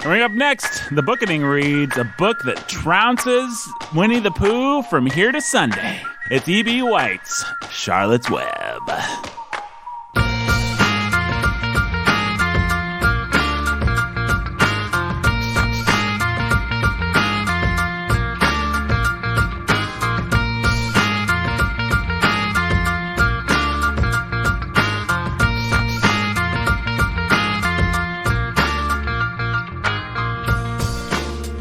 Coming up next, the Bookening reads a book that trounces Winnie the Pooh from here to Sunday. It's E.B. White's Charlotte's Web.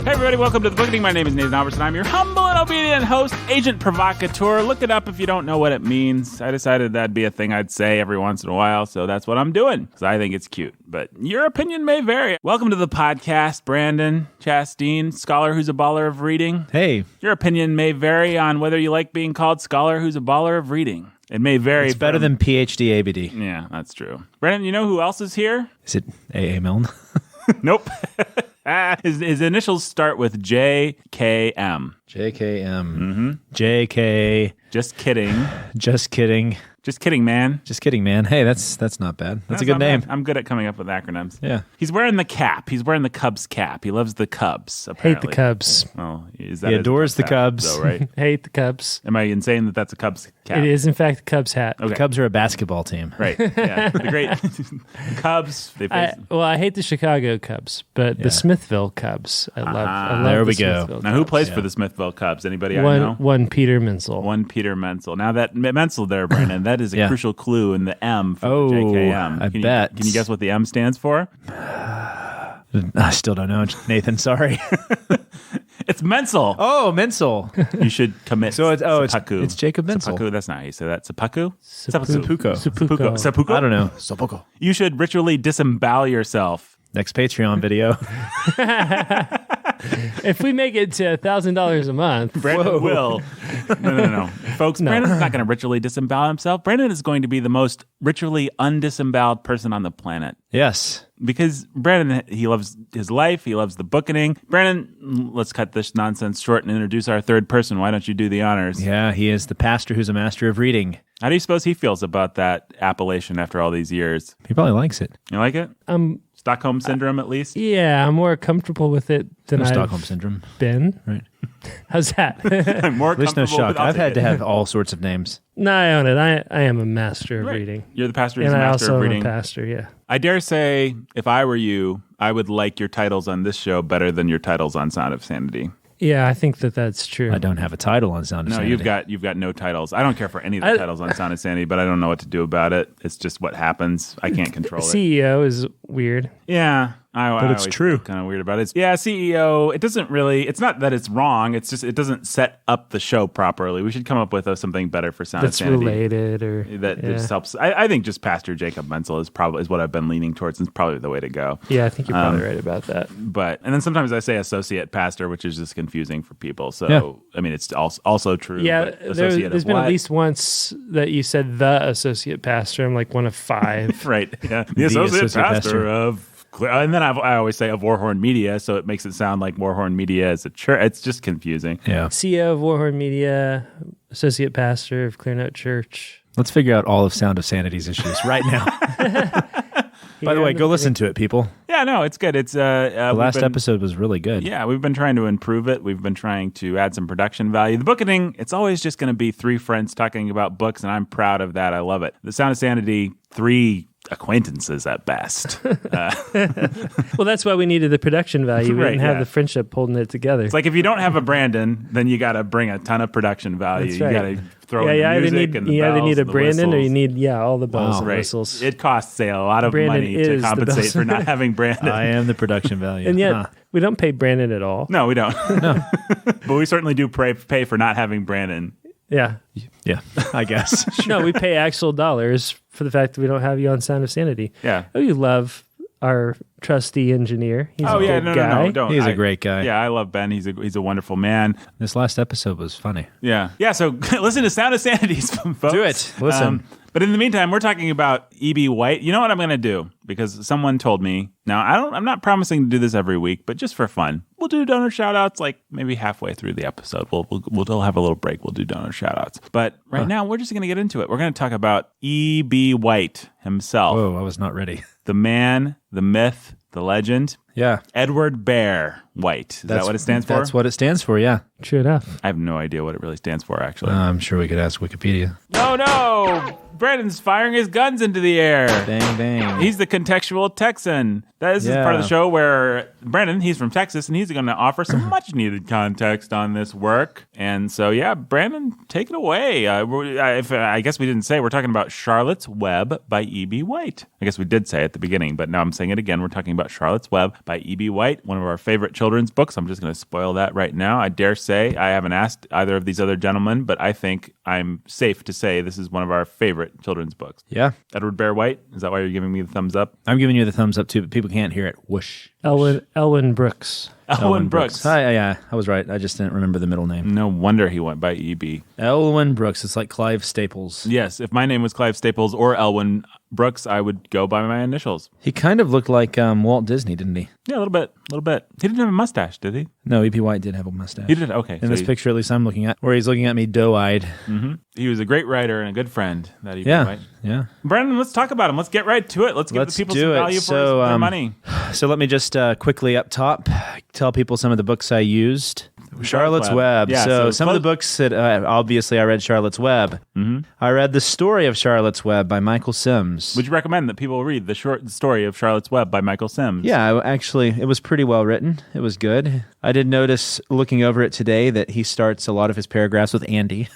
Hey everybody, welcome to the Bookening. My name is Nathan Albertson. I'm your humble and obedient host, Agent Provocateur. Look it up if you don't know what it means. I decided that'd be a thing I'd say every once in a while, so that's what I'm doing, because I think it's cute. But your opinion may vary. Welcome to the podcast, Brandon Chasteen, scholar who's a baller of reading. Hey. Your opinion may vary on whether you like being called scholar who's a baller of reading. It may vary. It's better than PhD ABD. Yeah, that's true. Brandon, you know who else is here? Is it A.A. Milne? Nope. His initials start with JKM. JKM. Mm-hmm. JK. Just kidding. Just kidding. Just kidding, man. Just kidding, man. Hey, that's not bad. That's a good name. I'm good at coming up with acronyms. Yeah. He's wearing the cap. He's wearing the Cubs cap. He loves the Cubs, apparently. Hate the Cubs. Oh, is that He adores the Cubs. Though, right? Hate the Cubs. Am I insane that that's a Cubs cap? It is, in fact, a Cubs hat. Okay. The Cubs are a basketball team. Right. Yeah. The great Cubs. They face. I hate the Chicago Cubs, but the Smithville Cubs, I love there we the go. Smithville Now, who Cubs. plays for the Smithville Cubs? Anybody I know? One Peter Menzel. One Peter Menzel. Now, that Menzel there, Brandon, that is a crucial clue in the M for JKM. I bet. Can you guess what the M stands for? I still don't know, Nathan. Sorry. It's Menzel. Oh, Menzel. You should commit. Seppuku. It's Jacob Menzel. Seppuku. That's not how you say that. Seppuku? Seppuku. Seppuku? I don't know. Seppuku. You should ritually disembowel yourself. Next Patreon video. If we make it to $1,000 a month, Brandon will. No. Folks, Brandon's not going to ritually disembowel himself. Brandon is going to be the most ritually undisemboweled person on the planet. Yes. Because Brandon, he loves his life. He loves the Bookening. Brandon, let's cut this nonsense short and introduce our third person. Why don't you do the honors? Yeah, he is the pastor who's a master of reading. How do you suppose he feels about that appellation after all these years? He probably likes it. You like it? Stockholm Syndrome, at least? yeah, I'm more comfortable with it than I've Stockholm Syndrome. been. Right. How's that? I'm more At least no comfortable shock. with I've had to it. have all sorts of names. No, I own it. I am a master of Right. reading. You're the pastor who's And a I master also of am reading. a pastor, yeah. I dare say, if I were you, I would like your titles on this show better than your titles on Sound of Sanity. Yeah, I think that's true. I don't have a title on Sound of No, Sanity. you've got no titles. I don't care for any of the titles on Sound of Sanity, but I don't know what to do about it. It's just what happens. I can't control it. CEO is weird. Yeah. But it's true. Kind of weird about it. Yeah, CEO. It doesn't really. It's not that it's wrong. It's just it doesn't set up the show properly. We should come up with something better for Sound of That's Sanity related, or that just helps. I think just Pastor Jacob Menzel is what I've been leaning towards. And it's probably the way to go. Yeah, I think you're probably right about that. And then sometimes I say associate pastor, which is just confusing for people. So Yeah. I mean, it's also true. Yeah, but associate there's of been what? at least once that you said the associate pastor. I'm like one of five. Right. Yeah. The associate pastor of. And then I always say of Warhorn Media, so it makes it sound like Warhorn Media is a church. It's just confusing. Yeah. CEO of Warhorn Media, associate pastor of Clear Note Church. Let's figure out all of Sound of Sanity's issues right now. By the way, go listen to it, people. Yeah, no, it's good. It's The last episode was really good. Yeah, we've been trying to improve it. We've been trying to add some production value. The Bookening, it's always just going to be three friends talking about books, and I'm proud of that. I love it. The Sound of Sanity, three acquaintances at best. Well, that's why we needed the production value. We didn't have the friendship holding it together. It's like if you don't have a Brandon, then you got to bring a ton of production value. That's right. You got to throw in the music and the you either bells need a and the Brandon or whistles. you need all the bells and Right. whistles. It costs a lot of Brandon money is to the compensate bells. for not having Brandon. I am the production value. And yet we don't pay Brandon at all. No, we don't. No. But we certainly do pay for not having Brandon. Yeah. Yeah, I guess. No, we pay actual dollars for the fact that we don't have you on Sound of Sanity. Yeah. Oh, you love our trusty engineer. He's a good guy. No, don't. He's a great guy. Yeah, I love Ben. He's a wonderful man. This last episode was funny. Yeah. So listen to Sound of Sanity, folks. Do it. Listen. But in the meantime, we're talking about E.B. White. You know what I'm going to do? Because someone told me. Now, I'm not promising to do this every week, but just for fun, we'll do donor shout-outs like maybe halfway through the episode. We'll have a little break. We'll do donor shout-outs. But right now, we're just going to get into it. We're going to talk about E.B. White himself. Whoa, I was not ready. The man, the myth, the legend. Yeah. Edward Bear White. Is that what it stands for? That's what it stands for, yeah. True enough. I have no idea what it really stands for, actually. I'm sure we could ask Wikipedia. No! Brandon's firing his guns into the air. Bang, bang. He's the contextual Texan. This is part of the show where Brandon, he's from Texas, and he's going to offer some much-needed context on this work. And so, yeah, Brandon, take it away. I guess we didn't say, we're talking about Charlotte's Web by E.B. White. I guess we did say at the beginning, but now I'm saying it again. We're talking about Charlotte's Web by E.B. White, one of our favorite children's books. I'm just going to spoil that right now. I dare say, I haven't asked either of these other gentlemen, but I think I'm safe to say this is one of our favorite children's books. Yeah. Edward Bear White, is that why you're giving me the thumbs up? I'm giving you the thumbs up too, but people can't hear it. Whoosh. Elwyn Brooks. Elwyn Brooks. Yeah, I was right. I just didn't remember the middle name. No wonder he went by E.B. Elwyn Brooks. It's like Clive Staples. Yes, if my name was Clive Staples or Elwyn Brooks, I would go by my initials. He kind of looked like Walt Disney, didn't he? Yeah, a little bit. He didn't have a mustache, did he? No, E.B. White did have a mustache. He did? Okay. In this picture, at least I'm looking at, where he's looking at me doe-eyed. Mm-hmm. He was a great writer and a good friend, that E.B. White. Yeah. Brandon, let's talk about him. Let's get right to it. Let's give the people some value for their money. So let me just quickly up top tell people some of the books I used. Charlotte's Web. Yeah, so some of the books that obviously I read Charlotte's Web. Mm-hmm. I read The Story of Charlotte's Web by Michael Sims. Would you recommend that people read The Short Story of Charlotte's Web by Michael Sims? Yeah, actually, it was pretty well written. It was good. I did notice looking over it today that he starts a lot of his paragraphs with Andy.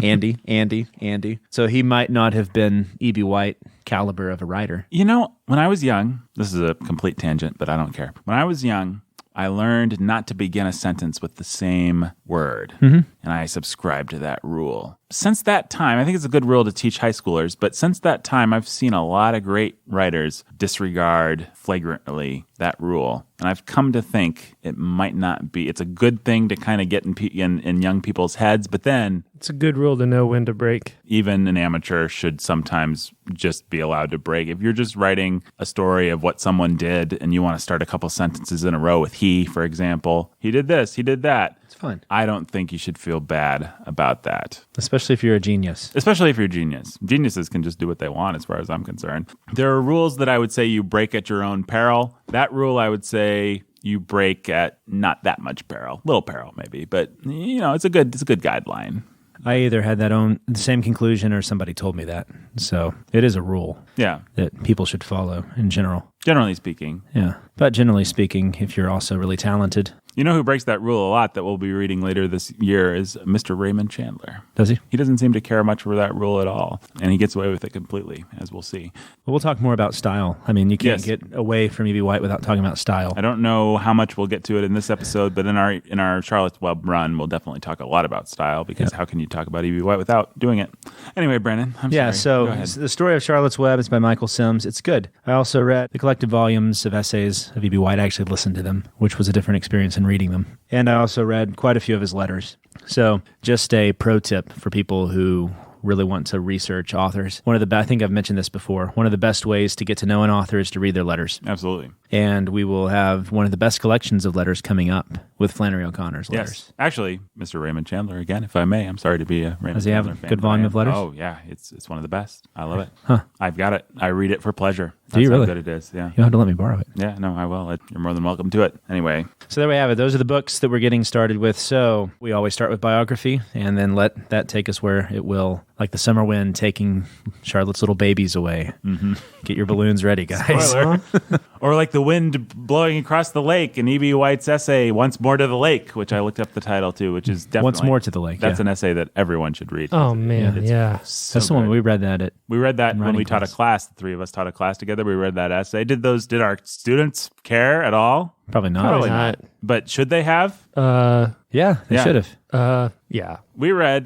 Andy. So he might not have been E.B. White caliber of a writer. You know, when I was young, this is a complete tangent, but I don't care. When I was young, I learned not to begin a sentence with the same word, and I subscribed to that rule. Since that time, I think it's a good rule to teach high schoolers, but since that time, I've seen a lot of great writers disregard flagrantly that rule. And I've come to think it might not be. It's a good thing to kind of get in young people's heads, but then it's a good rule to know when to break. Even an amateur should sometimes just be allowed to break. If you're just writing a story of what someone did and you want to start a couple sentences in a row with he, for example, he did this, he did that. It's fine. I don't think you should feel bad about that. Especially if you're a genius. Especially if you're a genius. Geniuses can just do what they want as far as I'm concerned. There are rules that I would say you break at your own peril. That rule I would say you break at not that much peril. Little peril maybe, but you know, it's a good guideline. I either had the same conclusion or somebody told me that. So it is a rule that people should follow in general. Generally speaking. Yeah. But generally speaking, if you're also really talented. You know who breaks that rule a lot that we'll be reading later this year is Mr. Raymond Chandler. Does he? He doesn't seem to care much for that rule at all, and he gets away with it completely, as we'll see. Well, we'll talk more about style. I mean, you can't get away from E.B. White without talking about style. I don't know how much we'll get to it in this episode, but in our Charlotte's Web run, we'll definitely talk a lot about style, because how can you talk about E.B. White without doing it? Anyway, Brandon, I'm sorry. So The Story of Charlotte's Web is by Michael Sims. It's good. I also read the collected volumes of essays of E.B. White. I actually listened to them, which was a different experience in reading them. And I also read quite a few of his letters. So just a pro tip for people who really want to research authors. I think I've mentioned this before. One of the best ways to get to know an author is to read their letters. Absolutely. And we will have one of the best collections of letters coming up with Flannery O'Connor's letters. Yes. Actually, Mr. Raymond Chandler, again, if I may. I'm sorry to be a Raymond Chandler fan. Does he have a good volume of letters? Oh, yeah. It's one of the best. I love it. Huh. I've got it. I read it for pleasure. Do you really? That's how good it is, yeah. You'll have to let me borrow it. Yeah, no, I will. You're more than welcome to it. Anyway. So there we have it. Those are the books that we're getting started with. So we always start with biography and then let that take us where it will, like the summer wind taking Charlotte's little babies away. Mm-hmm. Get your balloons ready, guys. Spoiler. Or like the wind blowing across the lake in E.B. White's essay, Once More to the Lake, which I looked up the title to, which is definitely... Once More to the Lake, That's an essay that everyone should read. Oh, man, yeah. So that's the one we read that We read that when we taught a class. The three of us taught a class together. We read that essay. Did our students care at all? Probably not. Probably not. But should they have? Yeah, they should have. Yeah. We read,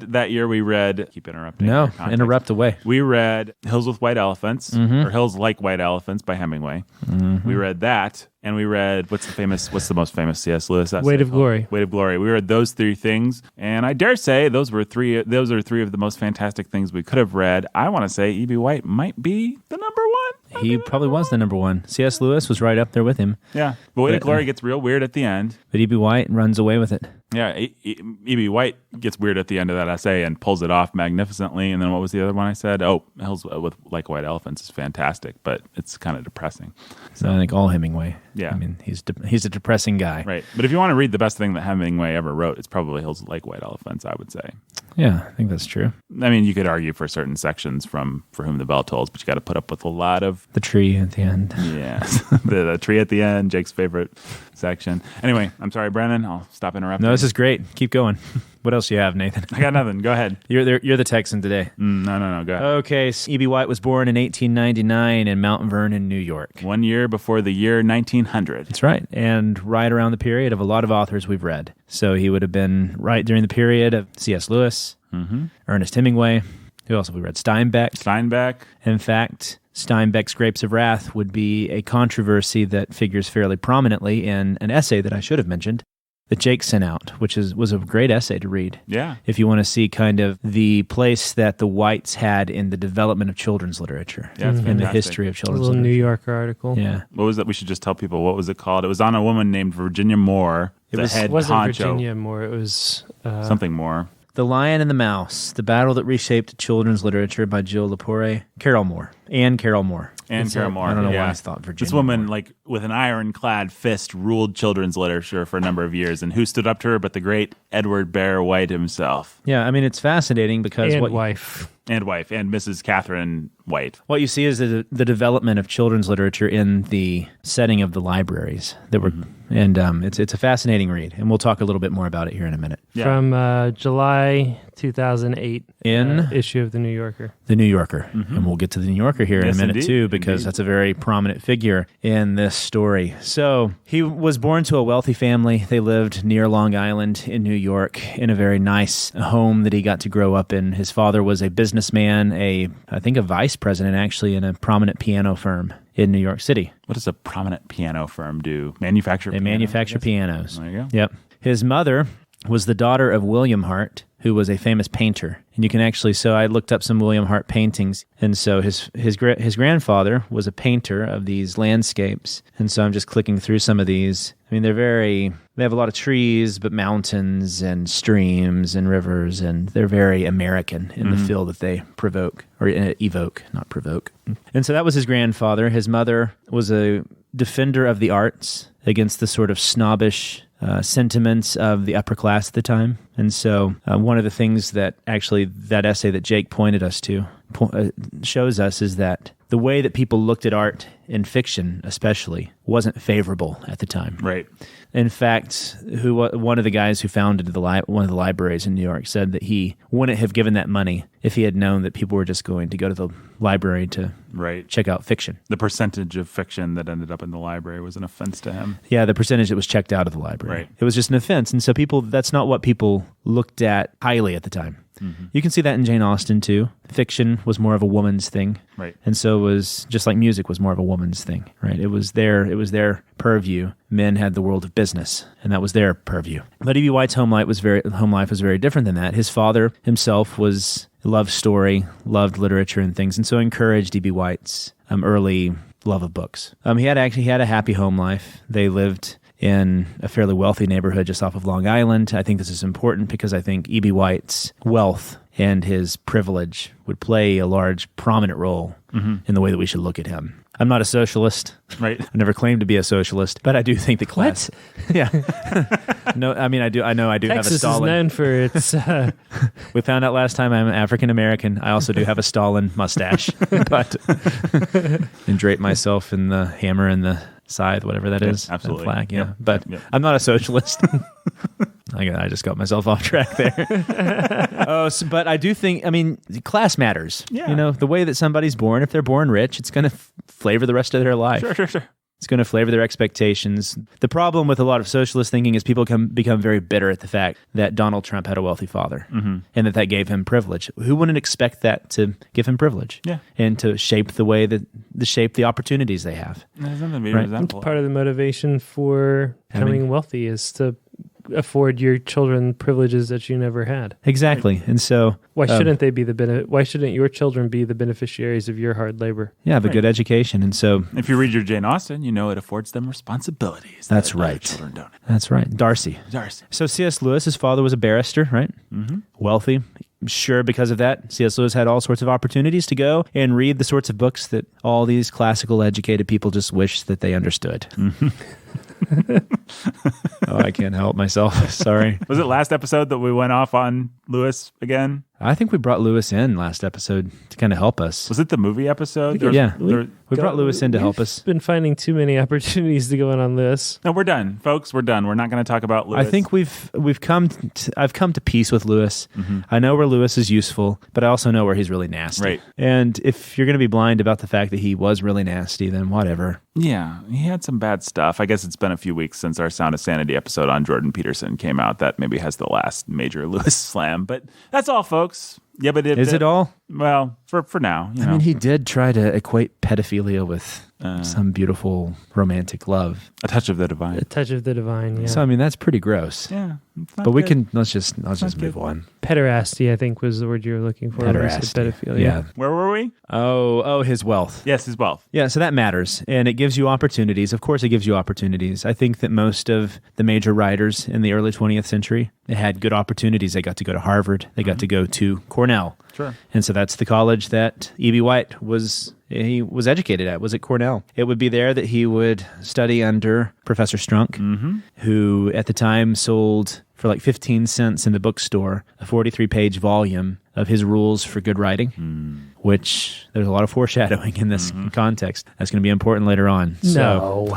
keep interrupting. No, interrupt away. We read Hills with White Elephants, or Hills Like White Elephants by Hemingway. Mm-hmm. We read that, and we read, what's the most famous C.S. Lewis essay? Weight of Glory. Weight of Glory. We read those three things, and I dare say those are three of the most fantastic things we could have read. I want to say E.B. White might be the number one. He probably was the number one. C.S. Lewis was right up there with him. Yeah. But Weight of Glory gets real weird at the end. But E.B. White runs away with it. Yeah. E.B. White gets weird at the end of that essay and pulls it off magnificently. And then what was the other one I said? Oh, Hills with Like White Elephants is fantastic, but it's kind of depressing. So I think all Hemingway. Yeah. I mean, he's a depressing guy. Right. But if you want to read the best thing that Hemingway ever wrote, it's probably Hills Like White Elephants, I would say. Yeah, I think that's true. I mean, you could argue for certain sections from For Whom the Bell Tolls, but you got to put up with a lot of... The tree at the end. Yeah. the tree at the end, Jake's favorite section. Anyway, I'm sorry, Brennan. I'll stop interrupting. No, this is great. Keep going. What else do you have, Nathan? I got nothing. Go ahead. You're the Texan today. No. Go ahead. Okay, so E.B. White was born in 1899 in Mount Vernon, New York. 1 year before the year 1900. That's right, and right around the period of a lot of authors we've read. So he would have been right during the period of C.S. Lewis, Ernest Hemingway. Who else have we read? Steinbeck. In fact, Steinbeck's Grapes of Wrath would be a controversy that figures fairly prominently in an essay that I should have mentioned that Jake sent out, which was a great essay to read. Yeah. If you want to see kind of the place that the whites had in the development of children's literature. Yeah, it's in the fantastic. history of A children's little literature. New Yorker article. Yeah. What was that? We should just tell people, what was it called? It was on a woman named Virginia Moore, head It wasn't honcho. Virginia Moore. It was... Something more. The Lion and the Mouse, The Battle That Reshaped Children's Literature by Jill Lepore. Carol Moore. And Carol Moore. I don't know why I thought Virginia This woman, Moore. like, with an ironclad fist, ruled children's literature for a number of years. And who stood up to her but the great Edward Bear White himself? Yeah, I mean, it's fascinating because and what wife. And wife, and Mrs. Catherine White. you see is the development of children's literature in the setting of the libraries that were, and it's a fascinating read, and we'll talk a little bit more about it here in a minute. Yeah. From July 2008 In issue of The New Yorker. The New Yorker, and we'll get to The New Yorker here in Yes, a minute indeed. too, because that's a very prominent figure in this story. So he was born to a wealthy family. They lived near Long Island in New York in a very nice home that he got to grow up in. His father was a businessman, I think a vice president actually in a prominent piano firm in New York City. What does a prominent piano firm do? Manufacture They pianos, manufacture I guess? pianos. There you go. Yep. His mother was the daughter of William Hart, who was a famous painter. And you can actually, so I looked up some William Hart paintings, and so his grandfather was a painter of these landscapes. And so I'm just clicking through some of these. I mean, they have a lot of trees, but mountains and streams and rivers, and they're very American in the feel that they evoke, not provoke. And so that was his grandfather. His mother was a defender of the arts against the sort of snobbish sentiments of the upper class at the time. And so one of the things that actually that essay that Jake pointed us to shows us is that the way that people looked at art in fiction especially wasn't favorable at the time. Right. In fact, one of the guys who founded one of the libraries in New York said that he wouldn't have given that money if he had known that people were just going to go to the library to check out fiction. The percentage of fiction that ended up in the library was an offense to him. Yeah, the percentage that was checked out of the library. Right. It was just an offense. And so that's not what people looked at highly at the time. You can see that in Jane Austen too. Fiction was more of a woman's thing. Right. And so was, just like music was more of a woman's thing, right? It was their purview. Men had the world of business, and that was their purview. But E.B. White's home life was very different than that. His father himself loved story, loved literature and things, and so encouraged E.B. White's early love of books. He had a happy home life. They lived in a fairly wealthy neighborhood just off of Long Island. I think this is important because I think E.B. White's wealth and his privilege would play a large, prominent role in the way that we should look at him. I'm not a socialist. Right. I never claimed to be a socialist, but I do think the class. What? Yeah. No, I mean, I know I do have a Texas Stalin. is known for its... We found out last time I'm African American. I also do have a Stalin mustache, but and drape myself in the hammer and the scythe, whatever that is. Absolutely. That flag, yeah. Yep. But Yep. I'm not a socialist. I just got myself off track there. But I do think, class matters. Yeah. The way that somebody's born, if they're born rich, it's going to flavor the rest of their life. Sure. It's going to flavor their expectations. The problem with a lot of socialist thinking is people become very bitter at the fact that Donald Trump had a wealthy father and that gave him privilege. Who wouldn't expect that to give him privilege? Yeah. And to shape the opportunities they have. There's nothing to be Right. resentful Part of the motivation for Having- becoming wealthy is to afford your children privileges that you never had. Exactly. And so why shouldn't they be why shouldn't your children be the beneficiaries of your hard labor? Yeah, have a good education. And so if you read your Jane Austen, you know it affords them responsibilities. That's right. Children don't. That's right. Darcy. So C.S. Lewis, his father was a barrister, right? Mm-hmm. Wealthy. Sure, because of that, C.S. Lewis had all sorts of opportunities to go and read the sorts of books that all these classical educated people just wish that they understood. Mm-hmm. Oh, I can't help myself. Sorry. Was it last episode that we went off on Lewis again? I think we brought Lewis in last episode to kind of help us. Was it the movie episode? Yeah. We brought Lewis in to help us. We've been finding too many opportunities to go in on this. No, we're done, folks. We're done. We're not going to talk about Lewis. I think I've come to peace with Lewis. Mm-hmm. I know where Lewis is useful, but I also know where he's really nasty. Right. And if you're going to be blind about the fact that he was really nasty, then whatever. Yeah, he had some bad stuff. I guess it's been a few weeks since our Sound of Sanity episode on Jordan Peterson came out. That maybe has the last major Lewis slam. But that's all, folks. Yeah, but is it all? Well, for now. I mean, he did try to equate pedophilia with some beautiful romantic love. A touch of the divine. A touch of the divine, yeah. So, I mean, that's pretty gross. Yeah. But we can, let's just move on. Pederasty, I think, was the word you were looking for. Pederasty. Pedophilia. Yeah. Where were we? Oh, his wealth. Yes, his wealth. Yeah, so that matters. And it gives you opportunities. Of course, it gives you opportunities. I think that most of the major writers in the early 20th century, they had good opportunities. They got to go to Harvard. They got to go to Cornell. Sure. And so that's the college that E.B. White was educated at, was at Cornell. It would be there that he would study under Professor Strunk, who at the time sold for like 15 cents in the bookstore a 43-page volume of his rules for good writing, which there's a lot of foreshadowing in this context. That's going to be important later on. No.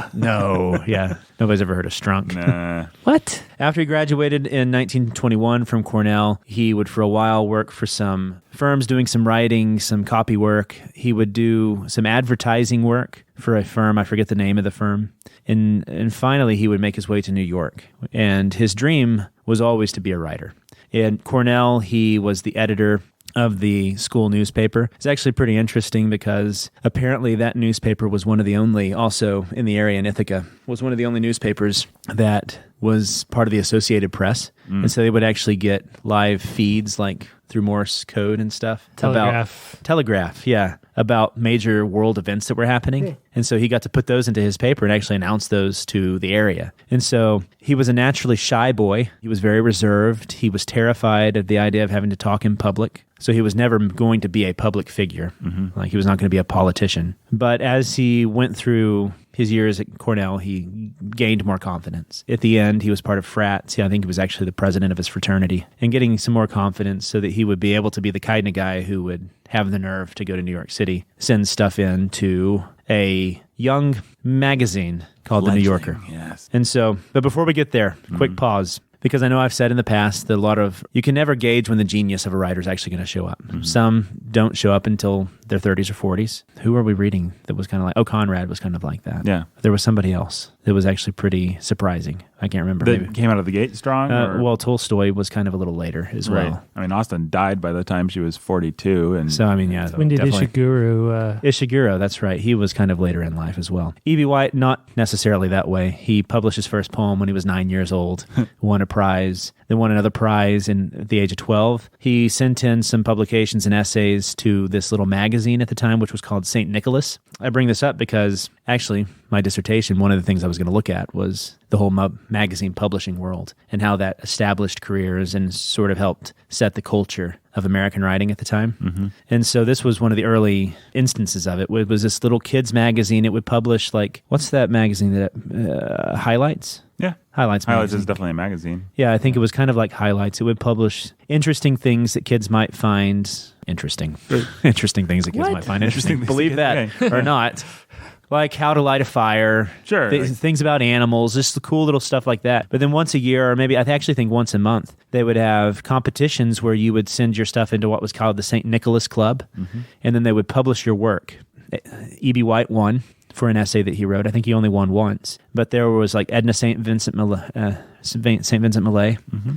Yeah. Nobody's ever heard of Strunk. Nah. What? After he graduated in 1921 from Cornell, he would for a while work for some firms doing some writing, some copy work. He would do some advertising work for a firm. I forget the name of the firm. And finally, he would make his way to New York. And his dream was always to be a writer. At Cornell, he was the editor of the school newspaper. It's actually pretty interesting because apparently that newspaper was one of the only, also in the area in Ithaca, was one of the only newspapers that was part of the Associated Press. And so they would actually get live feeds like through Morse code and stuff. Telegraph, yeah. About major world events that were happening. And so he got to put those into his paper and actually announce those to the area. And so he was a naturally shy boy. He was very reserved. He was terrified of the idea of having to talk in public. So he was never going to be a public figure. Like he was not going to be a politician. But as he went through his years at Cornell, he gained more confidence. At the end, he was part of frats. I think he was actually the president of his fraternity, and getting some more confidence so that he would be able to be the kind of guy who would have the nerve to go to New York City, send stuff in to a young magazine called The New Yorker. Yes. And so, but before we get there, quick pause. Because I know I've said in the past that you can never gauge when the genius of a writer is actually going to show up. Some don't show up until their 30s or 40s. Who are we reading that was kind of like, Conrad was kind of like that. Yeah. There was somebody else that was actually pretty surprising. I can't remember. That came out of the gate strong? Well, Tolstoy was kind of a little later as well. Right. I mean, Austen died by the time she was 42. And so, I mean, yeah. When did Ishiguro? Ishiguro, that's right. He was kind of later in life as well. E.B. White, not necessarily that way. He published his first poem when he was 9 years old, won a prize, then won another prize at the age of 12. He sent in some publications and essays to this little magazine at the time, which was called St. Nicholas. I bring this up because actually my dissertation, one of the things I was going to look at was the whole magazine publishing world and how that established careers and sort of helped set the culture of American writing at the time. And so this was one of the early instances of it. It was this little kids magazine. It would publish what's that magazine that Highlights? Yeah. Highlights is definitely a magazine. Yeah, I think it was kind of like Highlights. It would publish interesting things that kids might find interesting. Interesting things that kids might find interesting. Believe that or not. Like how to light a fire. Sure. Things about animals, just the cool little stuff like that. But then once a year, or maybe I actually think once a month, they would have competitions where you would send your stuff into what was called the St. Nicholas Club, and then they would publish your work. E.B. White won. for an essay that he wrote. I think he only won once. But there was like Edna St. Vincent Millay. Mm-hmm.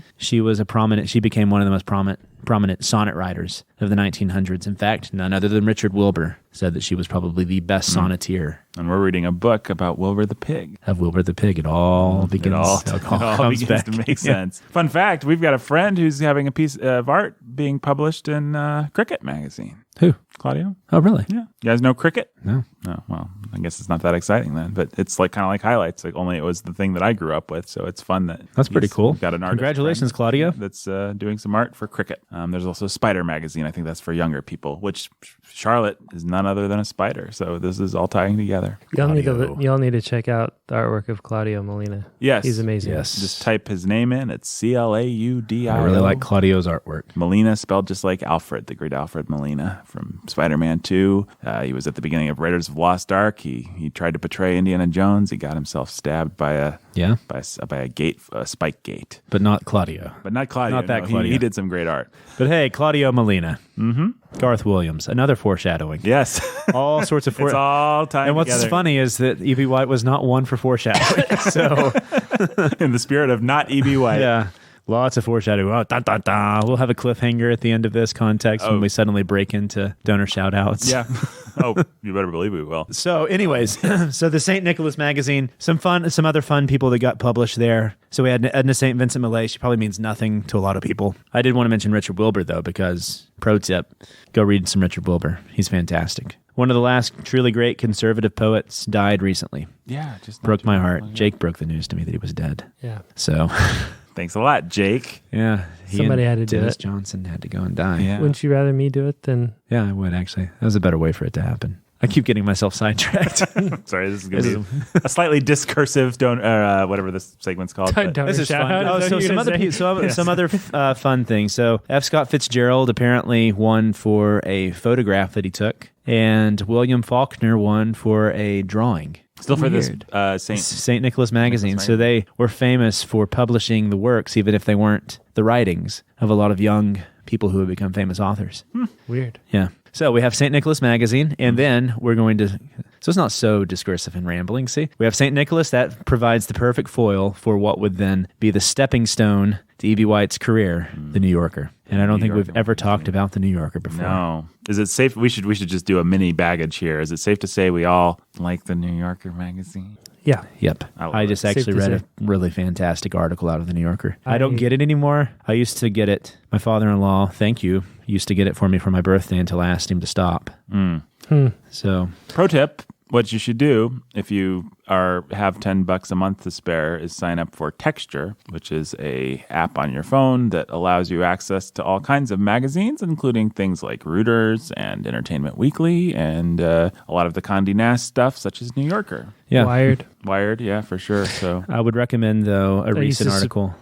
She became one of the most prominent sonnet writers of the 1900s. In fact, none other than Richard Wilbur said that she was probably the best sonneteer. And we're reading a book about Wilbur the pig. Of Wilbur the pig. It all begins, it all begins to make sense. Fun fact, we've got a friend who's having a piece of art being published in Cricket magazine. Who? Claudio. Oh, really? Yeah. You guys know Cricket? No. Oh, well, I guess it's not that exciting then, but it's like kind of like highlights. Like only it was the thing that I grew up with, so it's fun that that's pretty cool. Got an artist. Congratulations, Claudio. That's doing some art for Cricket. There's also Spider magazine. I think that's for younger people. Which Charlotte is none other than a spider. So this is all tying together. Y'all need to check out the artwork of Claudio Molina. Yes, he's amazing. Yes, just type his name in. It's Claudio. I really like Claudio's artwork. Molina, spelled just like Alfred, the great Alfred Molina from Spider-Man 2. He was at the beginning of Raiders of the Lost Ark. He tried to portray Indiana Jones. He got himself stabbed by a spike gate. But not Claudio. But not Claudio. Not that Claudio. He did some great art. But hey, Claudio Molina. Mm-hmm. Garth Williams. Another foreshadowing. Yes. All sorts of It's all tied And what's together. funny is that E.B. White was not one for foreshadowing. So in the spirit of not E.B. White. Yeah. Lots of foreshadowing. Oh, da, da, da. We'll have a cliffhanger at the end of this context when we suddenly break into donor shout-outs. Yeah. Oh, you better believe we will. So anyways, so the St. Nicholas magazine, some other fun people that got published there. So we had Edna St. Vincent Millay. She probably means nothing to a lot of people. I did want to mention Richard Wilbur, though, because pro tip, go read some Richard Wilbur. He's fantastic. One of the last truly great conservative poets died recently. Yeah. Just broke my heart. Jake broke the news to me that he was dead. Yeah. So... Thanks a lot, Jake. Yeah. Somebody had to do Dennis it. Johnson had to go and die. Yeah. Wouldn't you rather me do it than... Yeah, I would, actually. That was a better way for it to happen. I keep getting myself sidetracked. Sorry, this is going to be a slightly discursive whatever this segment's called. but- Don't This is shout fun. out. Oh, so some other fun things. So F. Scott Fitzgerald apparently won for a photograph that he took, and William Faulkner won for a drawing. Still for this Weird. St. St. Nicholas Magazine. So they were famous for publishing the works, even if they weren't the writings of a lot of young people who have become famous authors. Weird. Yeah. So we have St. Nicholas Magazine, and then we're going to... So it's not so discursive and rambling, see? We have St. Nicholas. That provides the perfect foil for what would then be the stepping stone to E.B. White's career, The New Yorker. And I don't think we've ever talked about The New Yorker before. No. Is it safe? We should just do a mini baggage here. Is it safe to say we all like The New Yorker magazine? Yeah. Yep. I just actually read a really fantastic article out of The New Yorker. I don't get it anymore. I used to get it. My father-in-law, thank you, used to get it for me for my birthday until I asked him to stop. So, pro tip, what you should do if you have $10 a month to spare is sign up for Texture, which is a app on your phone that allows you access to all kinds of magazines, including things like Reuters and Entertainment Weekly and a lot of the Condé Nast stuff, such as New Yorker. yeah. Wired. Yeah, for sure. So I would recommend, though, a recent article.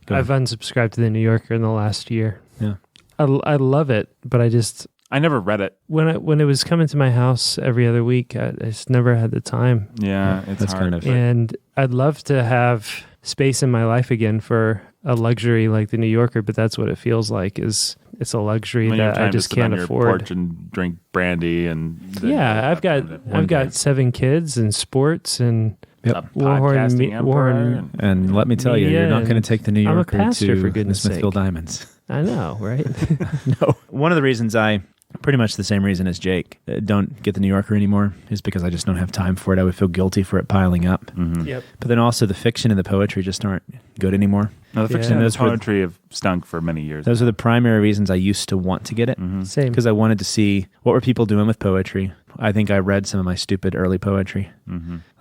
I've unsubscribed to the New Yorker in the last year. Yeah. I love it, but I never read it. when it was coming to my house every other week, I just never had the time. Yeah, that's hard. kind of... And I'd love to have space in my life again for a luxury like the New Yorker, but that's what it feels like. It's a luxury When you have that I time to just sit can't on your afford. porch and drink brandy and I've got 7 kids and sports and Yep. Warhorn. And let me tell you, you're not going to take the New I'm a Yorker pastor, to for the goodness Smithfield sake. Diamonds. I know, right? No. One of the reasons pretty much the same reason as Jake, don't get the New Yorker anymore is because I just don't have time for it. I would feel guilty for it piling up. Mm-hmm. Yep. But then also the fiction and the poetry just aren't good anymore. No, the fiction Yeah. and the poetry have stunk for many years. Those are the primary reasons I used to want to get it. Mm-hmm. Same. Because I wanted to see what were people doing with poetry. I think I read some of my stupid early poetry,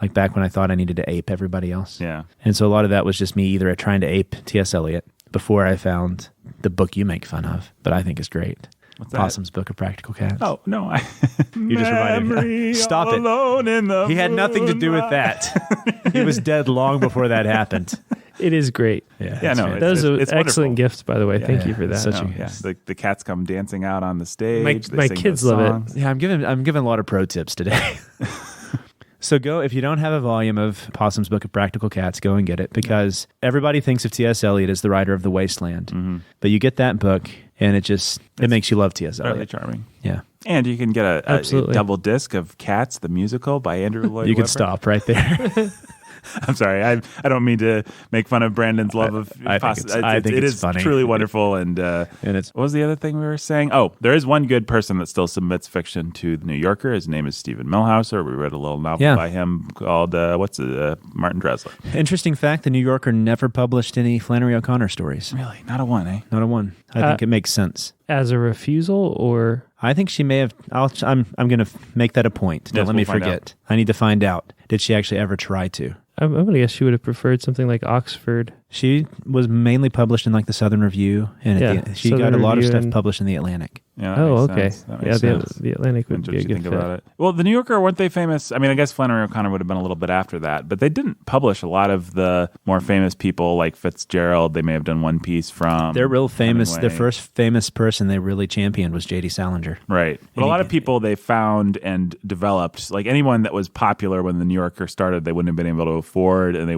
like back when I thought I needed to ape everybody else. Yeah. And so a lot of that was just me either trying to ape T.S. Eliot before I found the book you make fun of, but I think is great. What's that? Possum's Book of Practical Cats. Oh, no. You just reminded me. Stop it. Alone in the He had nothing to do with that. He was dead long before that happened. It is great. Yeah, it's no, fantastic. That was an it's excellent wonderful. gift, by the way. Thank Yeah. you for that. Such a- Yeah. The cats come dancing out on the stage. They My sing kids those love it. songs. Yeah, I'm giving a lot of pro tips today. So if you don't have a volume of Possum's Book of Practical Cats, go and get it, because everybody thinks of T.S. Eliot as the writer of The Wasteland. But you get that book and it makes you love T.S. Fairly Eliot. charming. Yeah. And you can get a Absolutely. double disc of Cats, the musical by Andrew Lloyd You Webber. can stop right there. I'm sorry. I don't mean to make fun of Brandon's love of I think it's funny. truly wonderful. And it's what was the other thing we were saying? Oh, there is one good person that still submits fiction to the New Yorker. His name is Stephen Millhauser. We read a little novel by him called Martin Dressler. Interesting fact: the New Yorker never published any Flannery O'Connor stories. Really, not a one, eh? Not a one. I think it makes sense. As a refusal, or I think she may have. I'm going to make that a point. Don't let me forget. I need to find out. Did she actually ever try to? I'm going to guess she would have preferred something like Oxford. She was mainly published in like the Southern Review, and she got a lot of stuff published in the Atlantic. Yeah, okay. The the Atlantic would be a good fit. About it. Well, the New Yorker, weren't they famous? I mean, I guess Flannery O'Connor would have been a little bit after that, but they didn't publish a lot of the more famous people like Fitzgerald. They may have done one piece from. They're real famous. Hemingway. Their first famous person they really championed was J.D. Salinger. Right. But a lot of people they found and developed, like anyone that was popular when the New Yorker started, they wouldn't have been able to afford, and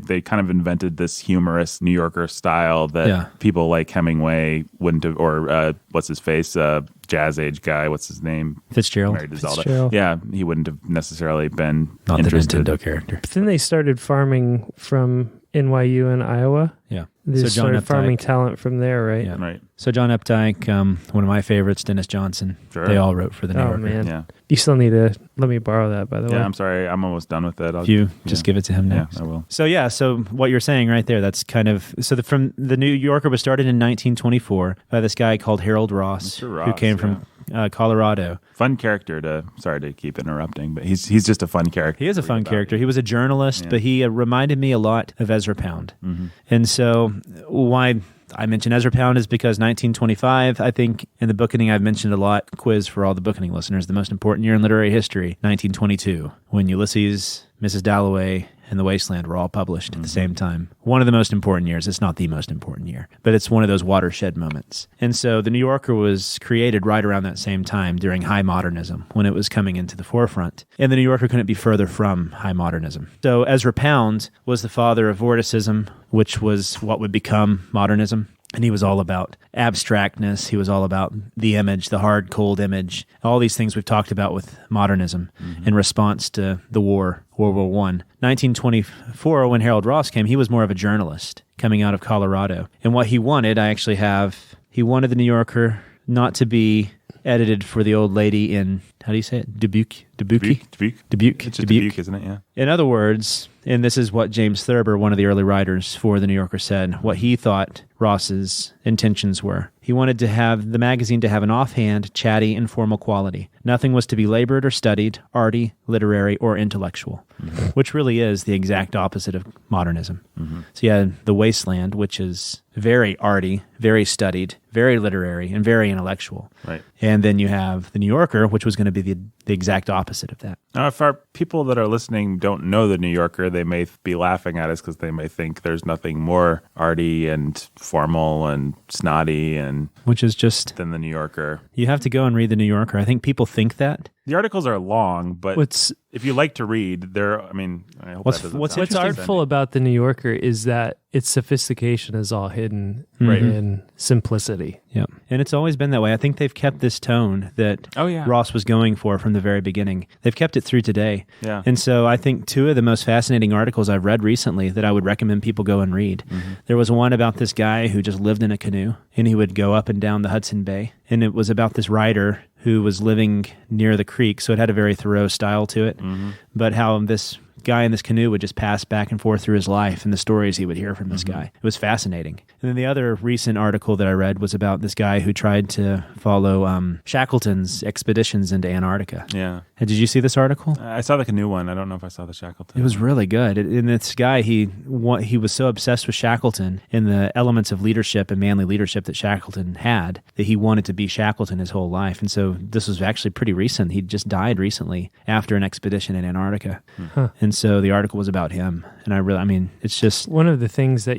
they kind of invented this humorous New Yorker style that people like Hemingway wouldn't have, or what's his face, jazz age guy, what's his name? Fitzgerald. Married to Zelda. Yeah, he wouldn't have necessarily been not interested. the Nintendo character. But then they started farming from NYU and Iowa. Yeah. They started farming talent from there, right? Yeah. Right. So John Updike, one of my favorites, Dennis Johnson. Sure. They all wrote for the New Yorker. Oh, man. Yeah. You still need to let me borrow that, by the way. Yeah, I'm sorry. I'm almost done with it. Just give it to him next. Yeah, I will. So what you're saying right there, that's kind of from the New Yorker was started in 1924 by this guy called Harold Ross, who came from Colorado. Fun character sorry to keep interrupting, but he's just a fun character. He is a fun character. He was a journalist, but he reminded me a lot of Ezra Pound. Mm-hmm. And so why I mention Ezra Pound is because 1925, I think in the Bookening I've mentioned a lot, quiz for all the Bookening listeners, the most important year in literary history, 1922, when Ulysses, Mrs. Dalloway, and The Wasteland were all published at the same time. One of the most important years. It's not the most important year, but it's one of those watershed moments. And so the New Yorker was created right around that same time during high modernism, when it was coming into the forefront. And the New Yorker couldn't be further from high modernism. So Ezra Pound was the father of Vorticism, which was what would become modernism. And he was all about abstractness. He was all about the image, the hard, cold image, all these things we've talked about with modernism in response to the war, World War I. 1924, when Harold Ross came, he was more of a journalist coming out of Colorado. And what he wanted, he wanted the New Yorker not to be edited for the old lady in, how do you say it? Dubuque, It's just Dubuque, isn't it? Yeah. In other words, and this is what James Thurber, one of the early writers for The New Yorker, said, what he thought Ross's intentions were. He wanted to have the magazine to have an offhand, chatty, informal quality. Nothing was to be labored or studied, arty, literary, or intellectual, which really is the exact opposite of modernism. So you had The Wasteland, which is very arty, very studied, very literary, and very intellectual. Right. And then you have The New Yorker, which was going to be the exact opposite of that. Now, if our people that are listening don't know The New Yorker, they may be laughing at us because they may think there's nothing more arty and formal and snotty and which is just than The New Yorker. You have to go and read The New Yorker. I think people think that. The articles are long, but if you like to read, I hope what's artful about The New Yorker is that its sophistication is all hidden in simplicity. Yeah. And it's always been that way. I think they've kept this tone that Ross was going for from the very beginning. They've kept it through today. Yeah. And so I think two of the most fascinating articles I've read recently that I would recommend people go and read. There was one about this guy who just lived in a canoe, and he would go up and down the Hudson Bay. And it was about this writer who was living near the creek, so it had a very Thoreau style to it. But how this guy in this canoe would just pass back and forth through his life and the stories he would hear from this guy. It was fascinating. And then the other recent article that I read was about this guy who tried to follow Shackleton's expeditions into Antarctica. Yeah. Did you see this article? I saw the canoe one. I don't know if I saw the Shackleton. It was really good. And this guy, he was so obsessed with Shackleton and the elements of leadership and manly leadership that Shackleton had that he wanted to be Shackleton his whole life. And so this was actually pretty recent. He just died recently after an expedition in Antarctica. And so the article was about him. And it's just one of the things that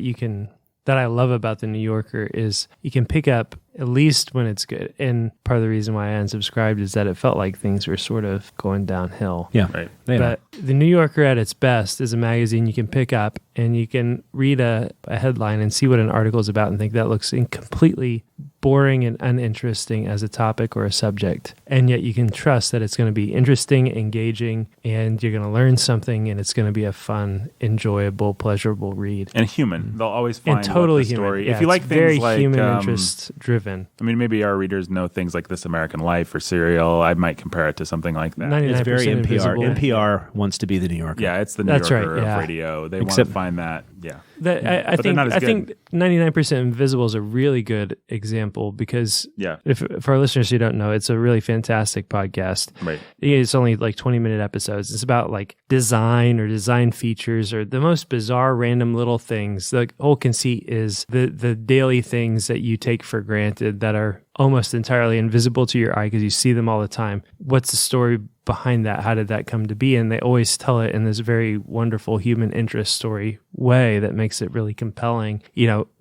I love about the New Yorker is you can pick up, at least when it's good. And part of the reason why I unsubscribed is that it felt like things were sort of going downhill. Yeah, right. But the New Yorker at its best is a magazine you can pick up and you can read a headline and see what an article is about and think that looks completely boring and uninteresting as a topic or a subject. And yet you can trust that it's going to be interesting, engaging, and you're going to learn something, and it's going to be a fun, enjoyable, pleasurable read. And human. They'll always find And totally what the story. human. Yeah, if you like things very like human interest driven. I mean, maybe our readers know things like This American Life or Serial. I might compare it to something like that. 99% It's very NPR. invisible. NPR wants to be the New Yorker. Yeah, it's the New That's Yorker right, yeah. of radio. They want Except- to find that. Yeah. I But they're not as I good. think 99% Invisible is a really good example because Yeah. if for our listeners who don't know, it's a really fantastic podcast. Right. It's only like 20-minute episodes. It's about like design or design features or the most bizarre random little things. The whole conceit is the daily things that you take for granted that are almost entirely invisible to your eye because you see them all the time. What's the story behind that? How did that come to be? And they always tell it in this very wonderful human interest story way that makes it really compelling,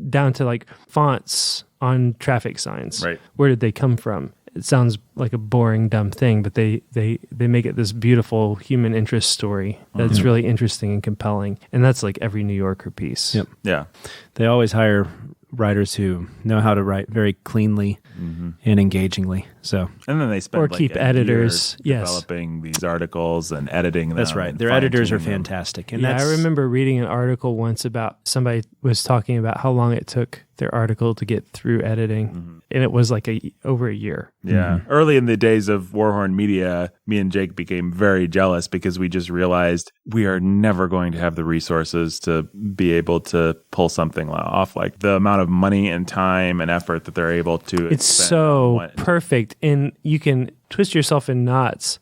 down to like fonts on traffic signs. Right. Where did they come from? It sounds like a boring, dumb thing, but they make it this beautiful human interest story that's really interesting and compelling. And that's like every New Yorker piece. Yep. Yeah. They always hire writers who know how to write very cleanly and engagingly. So And then they spend Or keep editors, years yes. developing these articles and editing them. that's right. and Their editors are fine-tuning them. fantastic. And Yeah, that's, I remember reading an article once about somebody was talking about how long it took their article to get through editing, and it was like over a year. Yeah. Early in the days of Warhorn Media, me and Jake became very jealous because we just realized we are never going to have the resources to be able to pull something off. Like the amount of money and time and effort that they're able to It's expend so on what- perfect, and you can twist yourself in knots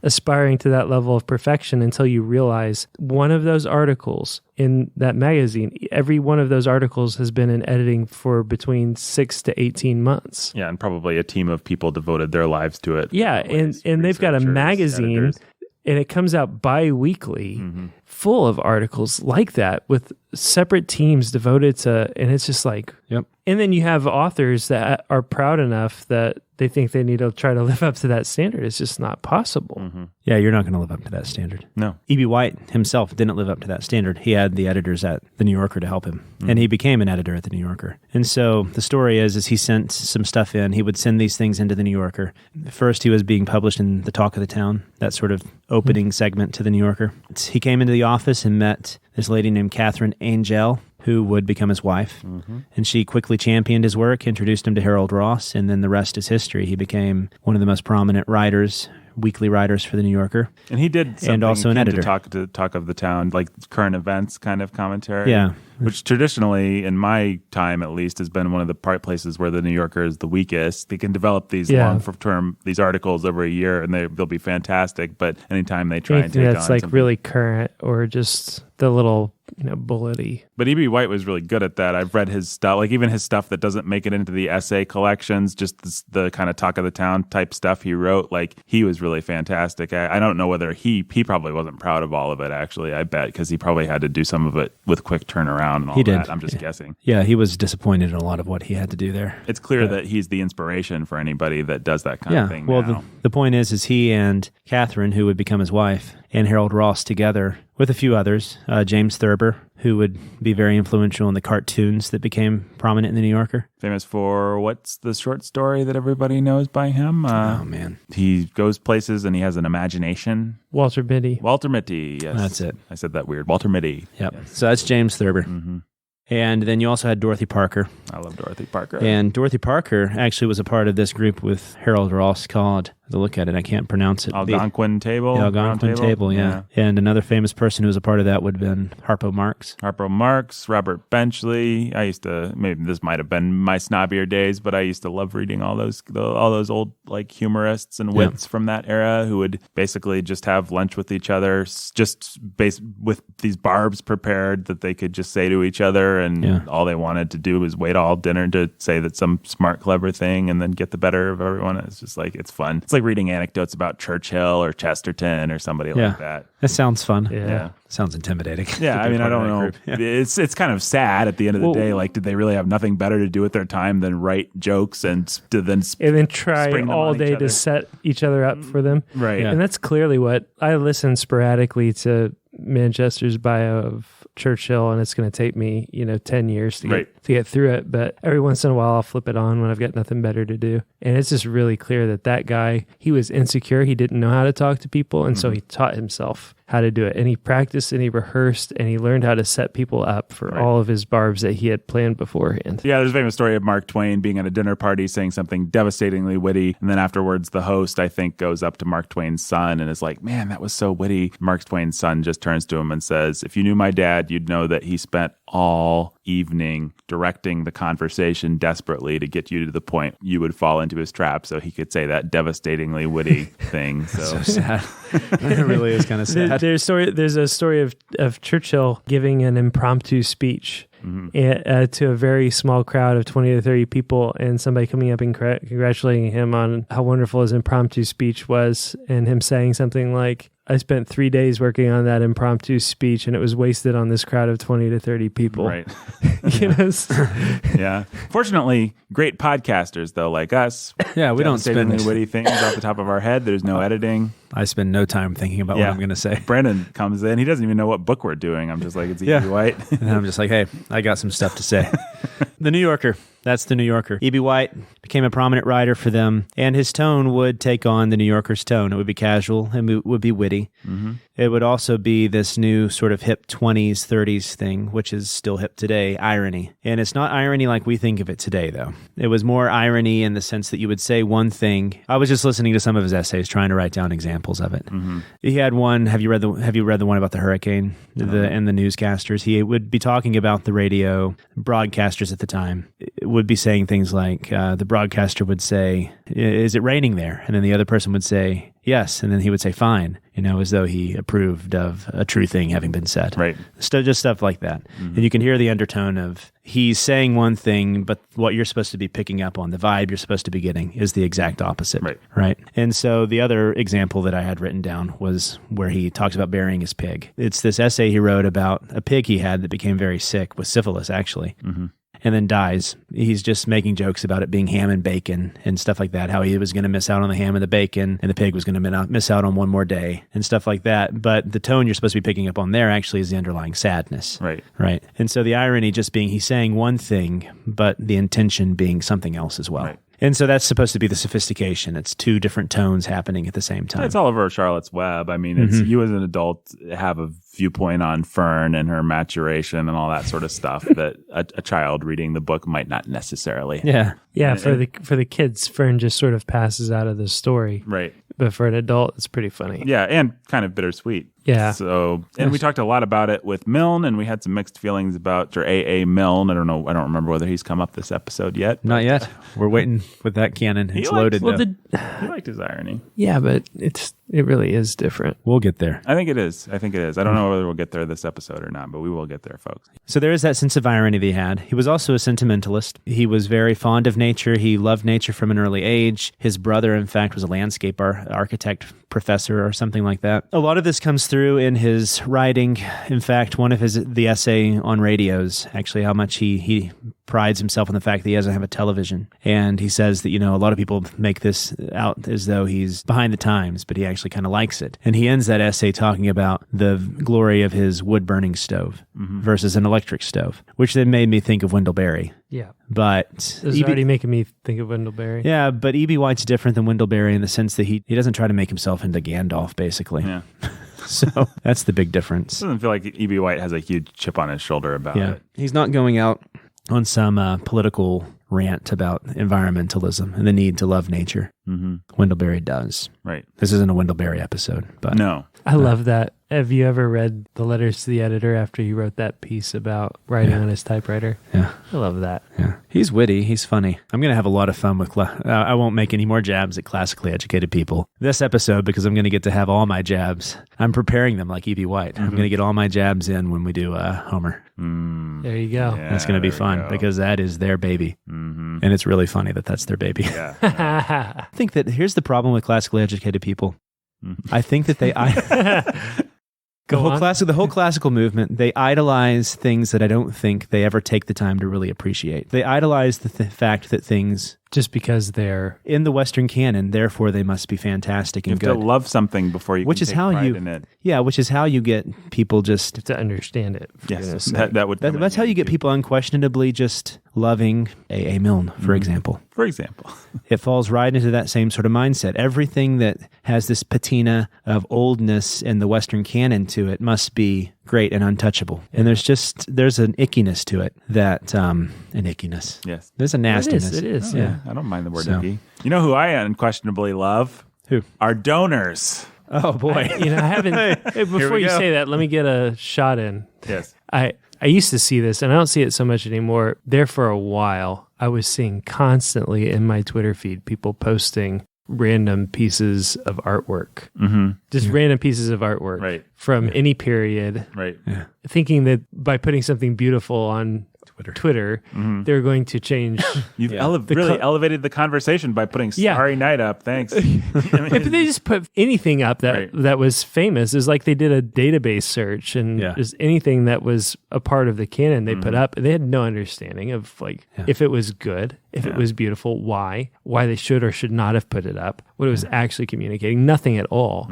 aspiring to that level of perfection until you realize one of those articles in that magazine, every one of those articles has been in editing for between 6 to 18 months. Yeah, and probably a team of people devoted their lives to it. Yeah, and they've got a Researchers, magazine, editors. and it comes out bi-weekly full of articles like that with separate teams devoted to, and it's just like, Yep. And then you have authors that are proud enough that they think they need to try to live up to that standard. It's just not possible. Yeah, you're not going to live up to that standard. No. E.B. White himself didn't live up to that standard. He had the editors at The New Yorker to help him, and he became an editor at The New Yorker. And so the story is he sent some stuff in. He would send these things into The New Yorker. First, he was being published in the Talk of the Town, that sort of opening segment to The New Yorker. He came into the office and met this lady named Catherine Angel, who would become his wife. And she quickly championed his work, introduced him to Harold Ross, and then the rest is history. He became one of the most prominent writers, weekly writers for The New Yorker. And he did something And also an akin editor. to talk of the town, like current events kind of commentary. Yeah. Which traditionally, in my time at least, has been one of the places where the New Yorker is the weakest. They can develop these long-term, these articles over a year, and they'll be fantastic. But anytime they try and Anything take that's on like something- really current or just the little, bullety. But E.B. White was really good at that. I've read his stuff, like even his stuff that doesn't make it into the essay collections, just the kind of talk of the town type stuff he wrote. Like he was really fantastic. I don't know whether he probably wasn't proud of all of it, actually, I bet, because he probably had to do some of it with quick turnaround and all He did. that. I'm just guessing. Yeah, he was disappointed in a lot of what he had to do there. It's clear that he's the inspiration for anybody that does that kind of thing well, now. the point is he and Catherine, who would become his wife, and Harold Ross together with a few others, James Thurber, who would be very influential in the cartoons that became prominent in The New Yorker. Famous for what's the short story that everybody knows by him? Oh, man. He goes places and he has an imagination. Walter Mitty. Walter Mitty, yes. That's it. I said that weird. Walter Mitty. Yep. So that's James Thurber. And then you also had Dorothy Parker. I love Dorothy Parker. And Dorothy Parker actually was a part of this group with Harold Ross called, to look at it, I can't pronounce it. Algonquin Table. The Algonquin Table, yeah. And another famous person who was a part of that would have been Harpo Marx. Harpo Marx, Robert Benchley. I used to, maybe this might have been my snobbier days, but I used to love reading all those old like humorists and wits from that era who would basically just have lunch with each other, just with these barbs prepared that they could just say to each other, and all they wanted to do was wait all dinner to say that some smart, clever thing and then get the better of everyone. It's just like, it's fun. It's like reading anecdotes about Churchill or Chesterton or somebody like that. That sounds fun. Yeah. Sounds intimidating. Yeah, I mean, I don't know. It's kind of sad at the end of the day. Like, did they really have nothing better to do with their time than write jokes and then try spring them all on each day other? to set each other up for them? Right. And that's clearly what I listen sporadically to Manchester's bio of Churchill, and it's going to take me, 10 years to get through it. But every once in a while, I'll flip it on when I've got nothing better to do. And it's just really clear that guy, he was insecure. He didn't know how to talk to people. And so he taught himself how to do it. And he practiced and he rehearsed and he learned how to set people up for all of his barbs that he had planned beforehand. Yeah, there's a famous story of Mark Twain being at a dinner party saying something devastatingly witty. And then afterwards, the host, I think, goes up to Mark Twain's son and is like, man, that was so witty. Mark Twain's son just turns to him and says, if you knew my dad, you'd know that he spent all evening directing the conversation desperately to get you to the point you would fall into his trap so he could say that devastatingly witty thing. So sad. It really is kind of sad. There's a story of Churchill giving an impromptu speech to a very small crowd of 20 to 30 people, and somebody coming up and congratulating him on how wonderful his impromptu speech was, and him saying something like, I spent 3 days working on that impromptu speech and it was wasted on this crowd of 20 to 30 people. Right. Yeah. Fortunately, great podcasters, though, like us. Yeah, we don't spend witty things off the top of our head. There's no editing. I spend no time thinking about what I'm going to say. Brandon comes in. He doesn't even know what book we're doing. I'm just like, it's E.B. White. And I'm just like, hey, I got some stuff to say. The New Yorker. That's the New Yorker. E.B. White became a prominent writer for them, and his tone would take on the New Yorker's tone. It would be casual and it would be witty. Mm-hmm. It would also be this new sort of hip 20s, 30s thing, which is still hip today, irony. And it's not irony like we think of it today, though. It was more irony in the sense that you would say one thing. I was just listening to some of his essays, trying to write down examples of it. Mm-hmm. He had one. Have you read the one about the hurricane and the newscasters? He would be talking about the radio broadcasters at the time. It would be saying things like the broadcaster would say, "Is it raining there?" And then the other person would say, "Yes," and then he would say, "Fine," as though he approved of a true thing having been said. Right. Just stuff like that. Mm-hmm. And you can hear the undertone of he's saying one thing, but what you're supposed to be picking up on, the vibe you're supposed to be getting, is the exact opposite. Right. And so the other example that I had written down was where he talks about burying his pig. It's this essay he wrote about a pig he had that became very sick with syphilis, actually. Mm-hmm. And then dies. He's just making jokes about it being ham and bacon and stuff like that, how he was going to miss out on the ham and the bacon, and the pig was going to miss out on one more day and stuff like that. But the tone you're supposed to be picking up on there actually is the underlying sadness. Right. And so the irony just being he's saying one thing, but the intention being something else as well. Right. And so that's supposed to be the sophistication. It's two different tones happening at the same time. It's all over Charlotte's Web. I mean, it's you as an adult have a viewpoint on Fern and her maturation and all that sort of stuff that a child reading the book might not necessarily. Yeah. For the kids, Fern just sort of passes out of the story. Right. But for an adult, it's pretty funny. Yeah, and kind of bittersweet. Yeah. So, and we talked a lot about it with Milne, and we had some mixed feelings about A.A. Milne. I don't know. I don't remember whether he's come up this episode yet. Not yet. We're waiting with that canon. It's loaded. He liked his irony. Yeah, but it really is different. We'll get there. I think it is. I don't know whether we'll get there this episode or not, but we will get there, folks. So there is that sense of irony that he had. He was also a sentimentalist. He was very fond of nature. He loved nature from an early age. His brother, in fact, was a landscape architect professor or something like that. A lot of this comes through in his writing. In fact, the essay on radios, actually how much he prides himself on the fact that he doesn't have a television. And he says that, a lot of people make this out as though he's behind the times, but he actually kind of likes it. And he ends that essay talking about the glory of his wood-burning stove versus an electric stove, which then made me think of Wendell Berry. Yeah. But it's already making me think of Wendell Berry. Yeah, but E.B. White's different than Wendell Berry in the sense that he doesn't try to make himself into Gandalf, basically. Yeah. So that's the big difference. It doesn't feel like E.B. White has a huge chip on his shoulder about it. He's not going out on some political rant about environmentalism and the need to love nature. Mm-hmm. Wendell Berry does. Right. This isn't a Wendell Berry episode, but no. I love that. Have you ever read the letters to the editor after he wrote that piece about writing on his typewriter? Yeah. I love that. Yeah. He's witty. He's funny. I'm going to have a lot of fun with I won't make any more jabs at classically educated people this episode because I'm going to get to have all my jabs. I'm preparing them like E.B. White. I'm going to get all my jabs in when we do Homer. There you go. Yeah, that's going to be fun because that is their baby. Mm-hmm. And it's really funny that that's their baby. Yeah. I think that here's the problem with classically educated people. I think that The whole classical movement, they idolize things that I don't think they ever take the time to really appreciate. They idolize the fact that things just because they're in the Western canon, therefore they must be fantastic and You good. have to love something before you can take pride in it. Yeah, which is how you get people just to understand it. Yes, that's how you get people unquestionably just loving A.A. Milne, for example. For example. It falls right into that same sort of mindset. Everything that has this patina of oldness in the Western canon to it must be great and untouchable. And there's an ickiness to it that, an ickiness. Yes. There's a nastiness. It is. Oh, yeah. I don't mind the word icky. You know who I unquestionably love? Who? Our donors. Oh, boy. I haven't. Hey, before you say that, let me get a shot in. Yes. I used to see this, and I don't see it so much anymore. There for a while, I was seeing constantly in my Twitter feed people posting random pieces of artwork. Mm-hmm. Just random pieces of artwork Right. from any period. Right. Yeah. Thinking that by putting something beautiful on Twitter, they're going to change. You've elevated the conversation by putting Starry Night up. Thanks. If they just put anything up that was famous, it's like they did a database search and just anything that was a part of the canon they put up. They had no understanding of if it was good, if it was beautiful, why they should or should not have put it up, what it was actually communicating, nothing at all.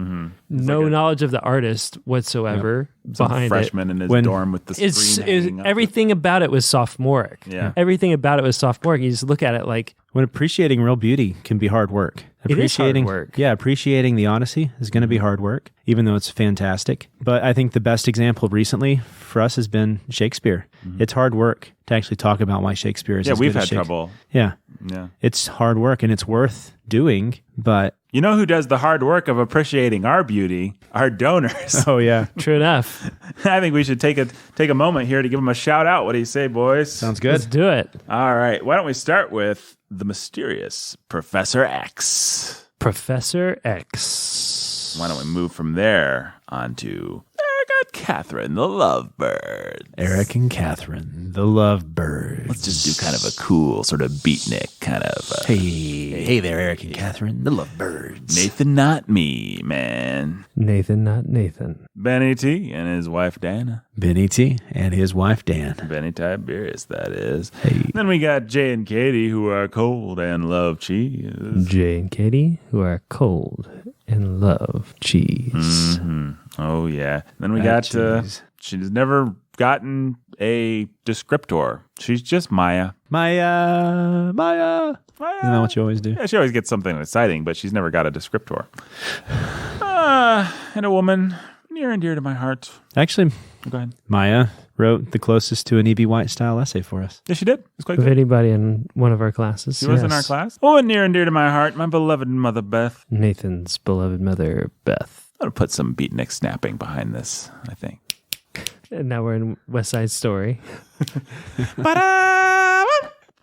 No knowledge of the artist whatsoever behind it. Freshman in his dorm with the screen hanging up. Everything about it was sophomoric. Yeah. Everything about it was sophomoric. You just look at it like, when appreciating real beauty can be hard work. It is hard work. Yeah, appreciating the Odyssey is going to be hard work, even though it's fantastic. But I think the best example recently for us has been Shakespeare. It's hard work to actually talk about why Shakespeare is as we've good as had trouble. Yeah. Yeah. It's hard work and it's worth doing, but... You know who does the hard work of appreciating our beauty? Our donors. Oh, yeah. true enough. I think we should take a moment here to give them a shout out. What do you say, boys? Sounds good. Let's do it. All right. Why don't we start with the mysterious Professor X? Professor X. Why don't we move from there onto Eric and Catherine, the lovebirds. Eric and Catherine, the lovebirds. Let's just do kind of a cool sort of beatnik kind of. Hey there, Eric and Catherine, the lovebirds. Nathan, not me, man. Nathan, not Nathan. Benny T and his wife Dana. Benny T and his wife Dan. Benny Tiberius, that is. Hey. Then we got Jay and Katie, who are cold and love cheese. Jay and Katie, who are cold and love cheese. Mm-hmm. Oh, yeah. Then we got, she's never gotten a descriptor. She's just Maya. Maya. Isn't that what you always do? Yeah, she always gets something exciting, but she's never got a descriptor. And a woman near and dear to my heart. Actually, Go ahead. Maya wrote the closest to an E.B. White style essay for us. Yeah, she did. It's quite Of good. anybody in one of our classes. She was in our class. Oh, and near and dear to my heart, my beloved mother Beth. Nathan's beloved mother, Beth. I'm going to put some beatnik snapping behind this, I think. And now we're in West Side Story.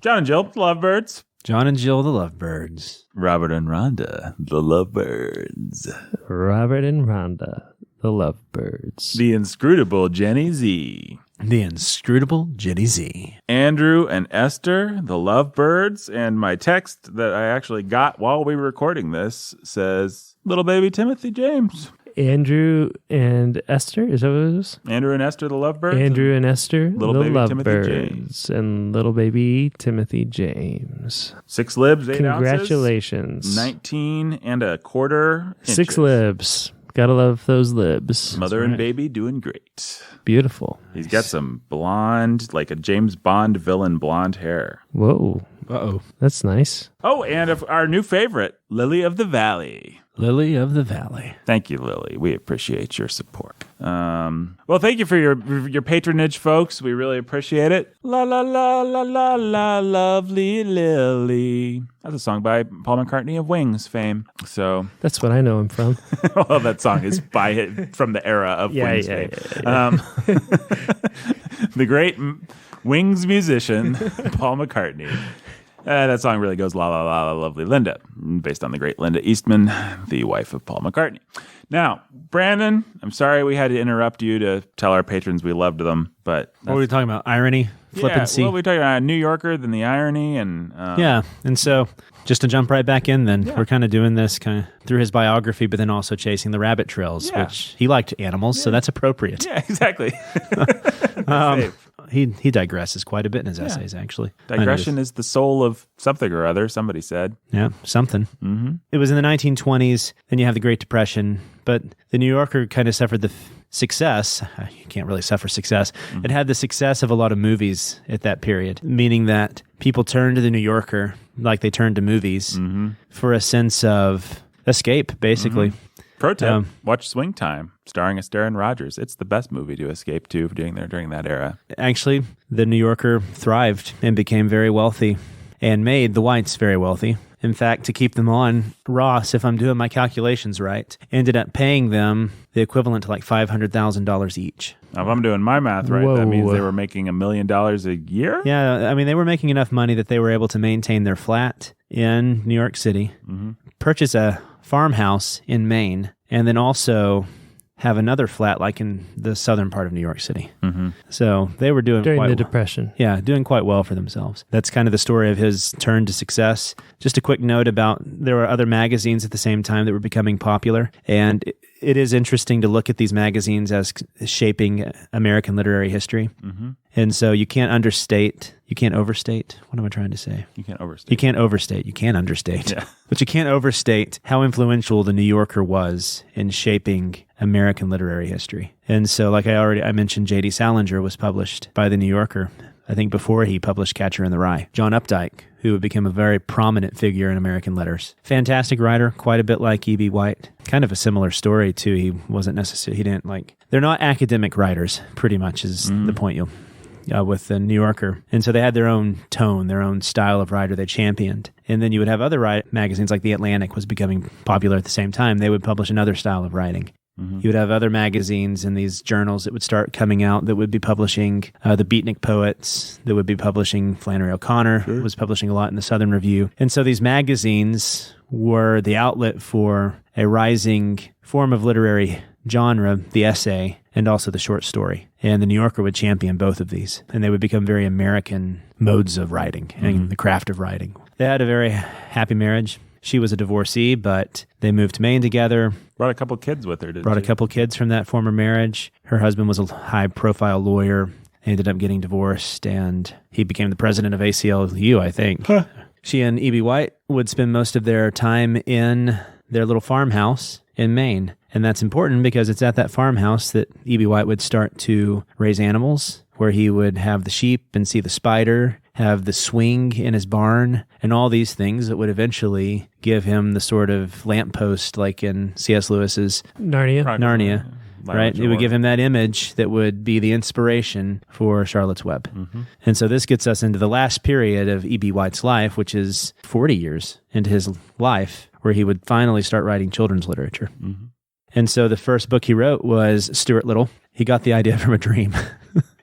John and Jill, the lovebirds. John and Jill, the lovebirds. Robert and Rhonda, the lovebirds. Robert and Rhonda, the lovebirds. The inscrutable Jenny Z. The inscrutable Jenny Z. Andrew and Esther, the lovebirds. And my text that I actually got while we were recording this says, little baby Timothy James. Andrew and Esther, is that what it was? Andrew and Esther, the lovebirds. Andrew and Esther, Little the baby Timothy lovebirds, and little baby Timothy James. 6 libs, 8 Congratulations. ounces. 19 and a quarter inches. 6 libs. Gotta love those libs. Mother and baby doing great. Beautiful. He's got some blonde, like a James Bond villain blonde hair. Whoa. Uh-oh. That's nice. Oh, and our new favorite, Lily of the Valley. Lily of the Valley. Thank you, Lily. We appreciate your support. Well, thank you for your patronage, folks. We really appreciate it. La la la la la la, lovely Lily. That's a song by Paul McCartney of Wings fame. So That's what I know him from. well, that song is from the era of Wings fame. The great Wings musician Paul McCartney. That song really goes la la la la lovely Linda, based on the great Linda Eastman, the wife of Paul McCartney. Now, Brandon, I'm sorry we had to interrupt you to tell our patrons we loved them, but What were we talking about? Irony? Flippancy? Well, we talked about New Yorker, then the irony, and Yeah, and so just to jump right back in then, we're kind of doing this kind of through his biography, but then also chasing the rabbit trails, which he liked animals, so that's appropriate. Yeah, exactly. He digresses quite a bit in his essays, actually. Digression is the soul of something or other, somebody said. Yeah, something. Mm-hmm. It was in the 1920s, then you have the Great Depression, but the New Yorker kind of suffered the success. You can't really suffer success. It had the success of a lot of movies at that period, meaning that people turned to the New Yorker like they turned to movies for a sense of escape, basically. Pro tip, watch Swing Time, starring Astaire and Rogers. It's the best movie to escape to during that era. Actually, the New Yorker thrived and became very wealthy and made the whites very wealthy. In fact, to keep them on, Ross, if I'm doing my calculations right, ended up paying them the equivalent to like $500,000 each. Now, if I'm doing my math right, that means they were making $1 million a year? Yeah, I mean, they were making enough money that they were able to maintain their flat in New York City, purchase a farmhouse in Maine, and then also have another flat like in the southern part of New York City. So they were doing during quite the Depression. Yeah, doing quite well for themselves. That's kind of the story of his turn to success. Just a quick note about there were other magazines at the same time that were becoming popular, and it is interesting to look at these magazines as shaping American literary history. And so you can't overstate. What am I trying to say? You can't overstate. You can't overstate. You can understate. Yeah. But you can't overstate how influential the New Yorker was in shaping American literary history. And so, like I mentioned, J.D. Salinger was published by the New Yorker, I think before he published Catcher in the Rye. John Updike, who became a very prominent figure in American letters. Fantastic writer, quite a bit like E.B. White. Kind of a similar story, too. They're not academic writers, pretty much is the point with the New Yorker. And so they had their own tone, their own style of writer they championed. And then you would have other magazines, like The Atlantic was becoming popular at the same time. They would publish another style of writing. You would have other magazines and these journals that would start coming out that would be publishing the Beatnik poets, that would be publishing Flannery O'Connor, was publishing a lot in the Southern Review. And so these magazines were the outlet for a rising form of literary genre, the essay, and also the short story. And the New Yorker would champion both of these, and they would become very American modes of writing and the craft of writing. They had a very happy marriage. She was a divorcee, but they moved to Maine together. Brought a couple kids with her, Brought a couple kids from that former marriage. Her husband was a high-profile lawyer. They ended up getting divorced, and he became the president of ACLU, I think. She and E.B. White would spend most of their time in their little farmhouse in Maine. And that's important because it's at that farmhouse that E.B. White would start to raise animals, where he would have the sheep and see the spider, have the swing in his barn, and all these things that would eventually give him the sort of lamppost like in C.S. Lewis's Narnia, right? It would give him that image that would be the inspiration for Charlotte's Web. And so this gets us into the last period of E.B. White's life, which is 40 years into his life, where he would finally start writing children's literature. And so the first book he wrote was Stuart Little. He got the idea from a dream.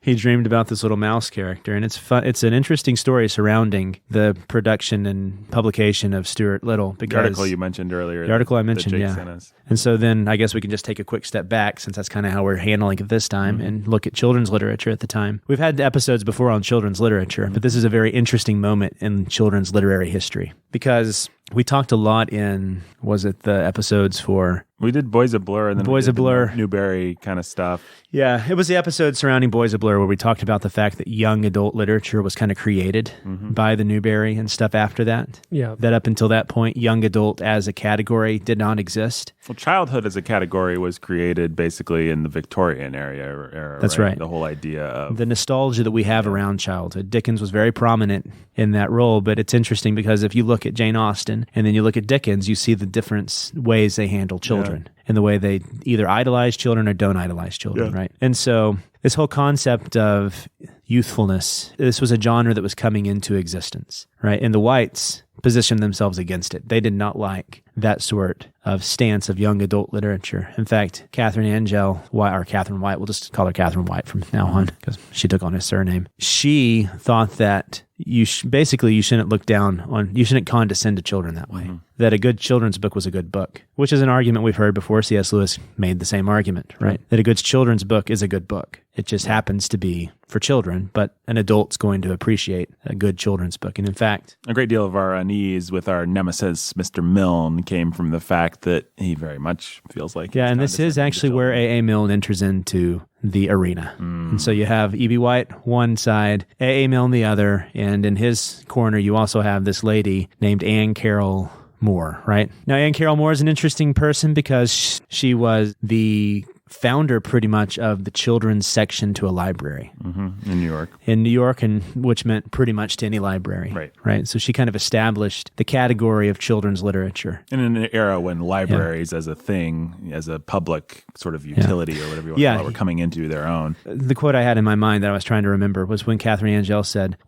He dreamed about this little mouse character, and it's fun. It's an interesting story surrounding the production and publication of Stuart Little. Because the article you mentioned earlier. The article I mentioned, yeah. And so then I guess we can just take a quick step back, since that's kind of how we're handling it this time, and look at children's literature at the time. We've had episodes before on children's literature, but this is a very interesting moment in children's literary history, because we talked a lot in, was it the episodes for... We did Boys of Blur and then Boys of Blur, Newberry kind of stuff. Yeah, it was the episode surrounding Boys of Blur where we talked about the fact that young adult literature was kind of created by the Newberry and stuff after that. Yeah. That up until that point, young adult as a category did not exist. Well, childhood as a category was created basically in the Victorian era. That's right. The whole idea of... the nostalgia that we have around childhood. Dickens was very prominent in that role, but it's interesting because if you look at Jane Austen and then you look at Dickens, you see the different ways they handle children. And the way they either idolize children or don't idolize children, right? And so this whole concept of youthfulness, this was a genre that was coming into existence, right? And the whites positioned themselves against it. They did not like that sort of stance of young adult literature. In fact, Catherine White, we'll just call her Catherine White from now on because she took on his surname. She thought that you shouldn't look down on, you shouldn't condescend to children that way. That a good children's book was a good book, which is an argument we've heard before. C.S. Lewis made the same argument, right? That a good children's book is a good book. It just happens to be for children, but an adult's going to appreciate a good children's book. And in fact, a great deal of our unease with our nemesis, Mr. Milne, came from the fact that he very much feels like... Yeah, and this is actually where A.A. Milne enters into the arena. And so you have E.B. White one side, A.A. Milne the other, and in his corner you also have this lady named Anne Carroll Moore, right? Now, Anne Carroll Moore is an interesting person because she was the founder pretty much of the children's section to a library. In New York. In New York, and which meant pretty much to any library. Right. So she kind of established the category of children's literature. In an era when libraries as a thing, as a public sort of utility or whatever you want to call it, were coming into their own. The quote I had in my mind that I was trying to remember was when Catherine Angell said,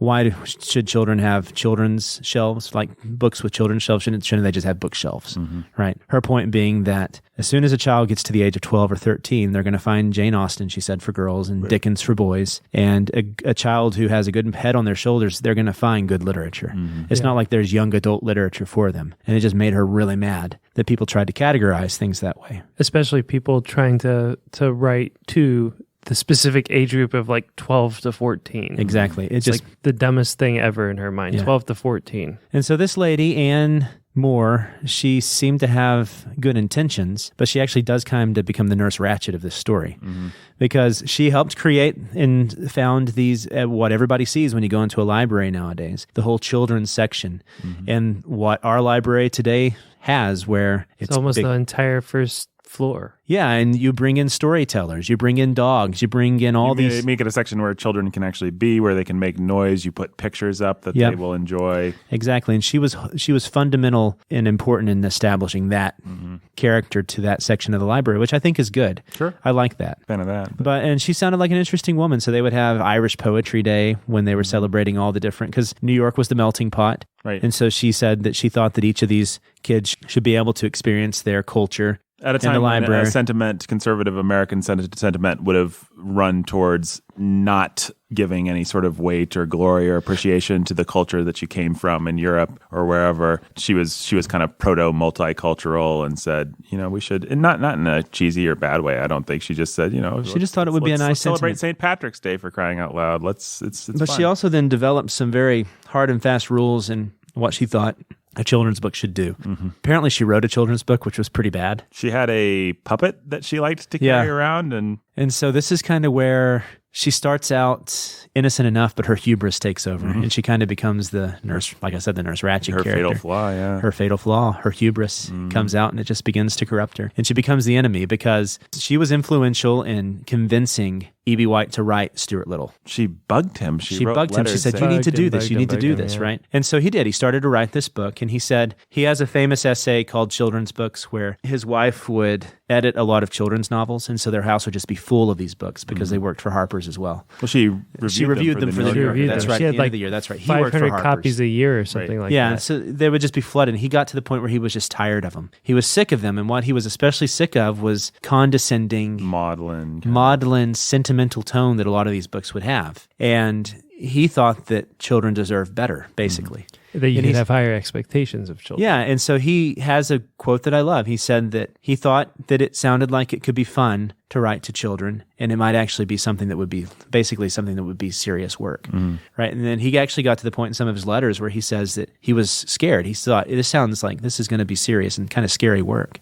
should children have children's shelves, like books with children's shelves? Shouldn't they just have bookshelves? Right. Her point being that as soon as a child gets to the age of 12 or 13, they're going to find Jane Austen, she said, for girls, and Dickens for boys. And a child who has a good head on their shoulders, they're going to find good literature. It's not like there's young adult literature for them. And it just made her really mad that people tried to categorize things that way. Especially people trying to write to the specific age group of like 12 to 14. Exactly. It's just like the dumbest thing ever in her mind, 12 to 14. And so this lady, Anne Moore, she seemed to have good intentions, but she actually does kind of become the Nurse Ratched of this story because she helped create and found these, what everybody sees when you go into a library nowadays, the whole children's section, and what our library today has, where it's almost big, the entire first floor. Yeah, and you bring in storytellers, you bring in dogs, you bring in all these... Make it a section where children can actually be, where they can make noise, you put pictures up that they will enjoy. Exactly, and she was fundamental and important in establishing that character to that section of the library, which I think is good. Sure. I like that. Fan of that. And she sounded like an interesting woman, so they would have Irish Poetry Day when they were celebrating all the different... Because New York was the melting pot, right? And so she said that she thought that each of these kids should be able to experience their culture at a time when a conservative American sentiment would have run towards not giving any sort of weight or glory or appreciation to the culture that she came from in Europe or wherever. She was kind of proto-multicultural and said, we should, and not in a cheesy or bad way. I don't think. She just said, she just thought it would be a nice celebrate St. Patrick's Day, for crying out loud. It's but fun. She also then developed some very hard and fast rules in what she thought a children's book should do. Apparently she wrote a children's book, which was pretty bad. She had a puppet that she liked to carry around. And so this is kind of where she starts out innocent enough, but her hubris takes over. And she kind of becomes the nurse, like I said, the Nurse Ratched character. Her fatal flaw, yeah. Her fatal flaw, her hubris comes out and it just begins to corrupt her. And she becomes the enemy because she was influential in convincing E.B. White to write Stuart Little. She bugged him. She bugged him. She said, you need to do this. You need to do this, right? And so he did. He started to write this book, and he said he has a famous essay called Children's Books where his wife would edit a lot of children's novels, and so their house would just be full of these books because they worked for Harper's as well. Well, she reviewed them for the New Yorker. That's right. She had like the year. That's right. He 500 copies a year or something like that. Yeah, so they would just be flooded. And he got to the point where he was just tired of them. He was sick of them, and what he was especially sick of was condescending, maudlin, sentimental tone that a lot of these books would have. And he thought that children deserve better, basically. That you could have higher expectations of children. Yeah, and so he has a quote that I love. He said that he thought that it sounded like it could be fun to write to children, and it might actually be something that would be basically something that would be serious work, right? And then he actually got to the point in some of his letters where he says that he was scared. He thought, it sounds like this is going to be serious and kind of scary work,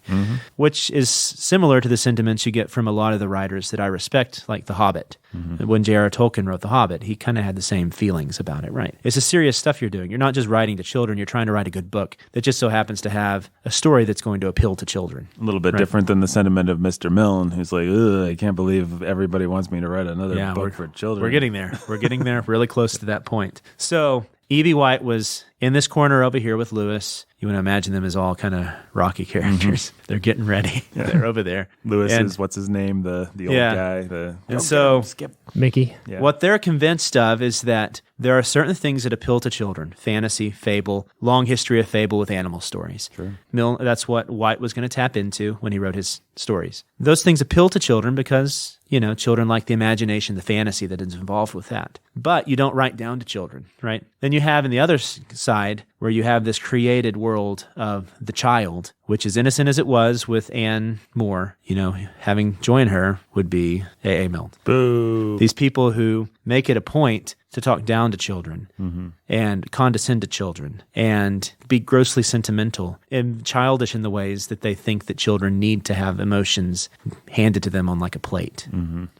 which is similar to the sentiments you get from a lot of the writers that I respect, like The Hobbit. When J.R.R. Tolkien wrote The Hobbit, he kind of had the same feelings about it, right? It's a serious stuff you're doing. You're not just writing to children, you're trying to write a good book that just so happens to have a story that's going to appeal to children. A little bit different than the sentiment of Mr. Milne, who's like, I can't believe everybody wants me to write another book for children. We're getting there. We're getting there really close to that point. So E.B. White was in this corner over here with Lewis. You want to imagine them as all kind of rocky characters. They're getting ready. Yeah. They're over there. Lewis is, what's his name? The old guy. Mickey. Yeah. What they're convinced of is that there are certain things that appeal to children. Fantasy, fable, long history of fable with animal stories. Sure. That's what White was going to tap into when he wrote his stories. Those things appeal to children because, children like the imagination, the fantasy that is involved with that. But you don't write down to children, right? Then you have in the other side where you have this created world of the child, which is innocent as it was with Anne Moore, having joined her would be A.A. Milne. Boo. These people who make it a point to talk down to children and condescend to children and be grossly sentimental and childish in the ways that they think that children need to have emotions handed to them on like a plate,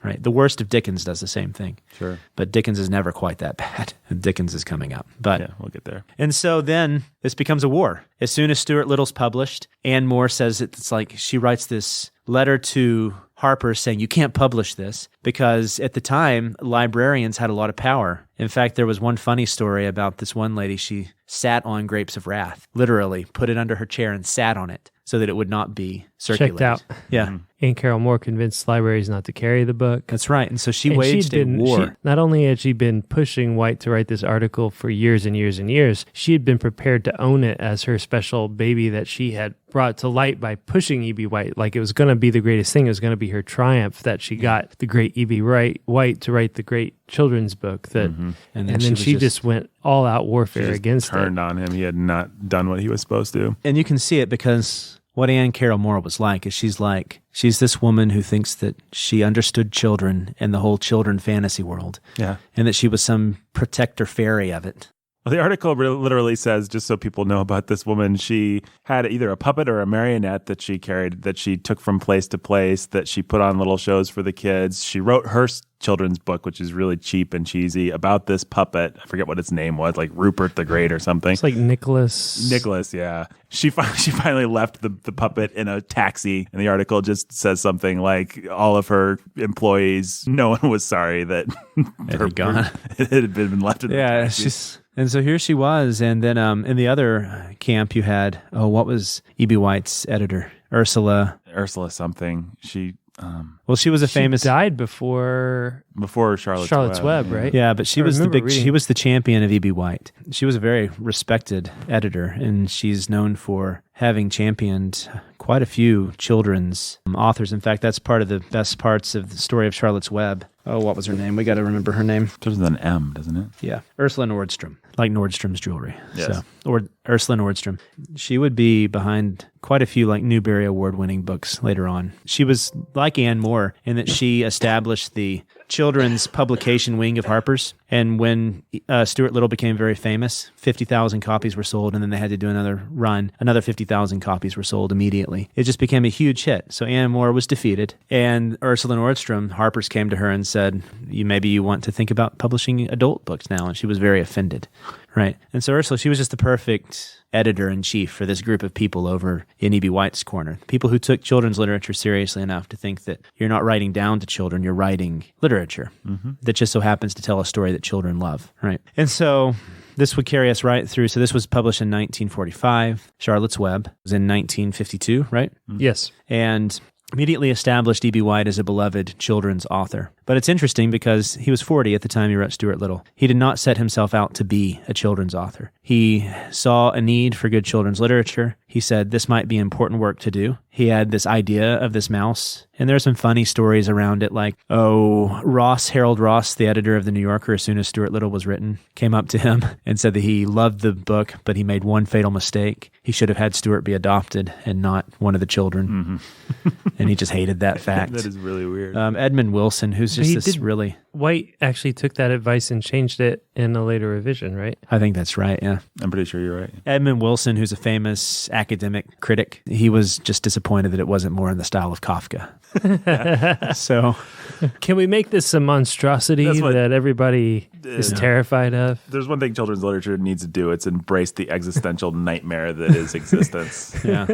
right? The worst of Dickens does the same thing. Sure. But Dickens is never quite that bad. Dickens is coming up. But Yeah, we'll get there. and so then this becomes a war. As soon as Stuart Little's published, Anne Moore says it's like she writes this letter to Harper saying, you can't publish this, because at the time, librarians had a lot of power. In fact, there was one funny story about this one lady. She sat on Grapes of Wrath, literally put it under her chair and sat on it so that it would not be circulated. Checked out. Yeah. Anne Carroll Moore convinced libraries not to carry the book. That's right. And so she And waged a war. Not only had she been pushing White to write this article for years and years and years, she had been prepared to own it as her special baby that she had brought to light by pushing E.B. White. Like it was going to be the greatest thing. It was going to be her triumph that she got the great E.B. White to write the great children's book. That, and then she just went all out warfare against turned it. on him. He had not done what he was supposed to. And you can see it because what Anne Carroll Moore was like is she's this woman who thinks that she understood children and the whole children fantasy world. Yeah. And that she was some protector fairy of it. Well, the article literally says, just so people know about this woman, she had either a puppet or a marionette that she carried, that she took from place to place, that she put on little shows for the kids. She wrote her children's book, which is really cheap and cheesy, about this puppet. I forget what its name was, like Rupert the Great or something. It's like Nicholas. Nicholas, yeah. She finally left the puppet in a taxi, and the article just says something like all of her employees, no one was sorry that It had gone. it had been left in the taxi. And so here she was. And then in the other camp, you had, what was E.B. White's editor? Ursula something. She she was a famous. She died before Charlotte's Web, right? Yeah, but she was the remember she reading- was the champion of E.B. White. She was a very respected editor, and she's known for having championed quite a few children's authors. In fact, that's part of the best parts of the story of Charlotte's Web. Oh, what was her name? We got to remember her name. There's an M, doesn't it? Yeah, Ursula Nordstrom, like Nordstrom's jewelry. Yes. Or Ursula Nordstrom. She would be behind quite a few like Newbery Award-winning books later on. She was like Anne Moore in that she established the children's publication wing of Harper's. And when Stuart Little became very famous, 50,000 copies were sold, and then they had to do another run. Another 50,000 copies were sold immediately. It just became a huge hit. So Anne Moore was defeated, and Ursula Nordstrom, Harper's, came to her and said, maybe you want to think about publishing adult books now. And she was very offended, right? And so Ursula, she was just the perfect editor-in-chief for this group of people over in E.B. White's corner. People who took children's literature seriously enough to think that you're not writing down to children, you're writing literature that just so happens to tell a story that children love, right? And so this would carry us right through. So this was published in 1945. Charlotte's Web was in 1952, right? Yes. And immediately established E.B. White as a beloved children's author. But it's interesting because he was 40 at the time he wrote Stuart Little. He did not set himself out to be a children's author. He saw a need for good children's literature. He said this might be important work to do. He had this idea of this mouse, and there are some funny stories around it, like, Harold Ross, the editor of The New Yorker, as soon as Stuart Little was written, came up to him and said that he loved the book, but he made one fatal mistake. He should have had Stuart be adopted and not one of the children. And he just hated that fact. That is really weird. Edmund Wilson, who's just this really... White actually took that advice and changed it in a later revision, right? I think that's right, yeah. I'm pretty sure you're right. Edmund Wilson, who's a famous academic critic, he was just disappointed that it wasn't more in the style of Kafka. So... Can we make this a monstrosity that everybody is terrified of? There's one thing children's literature needs to do. It's embrace the existential nightmare that is existence. Yeah.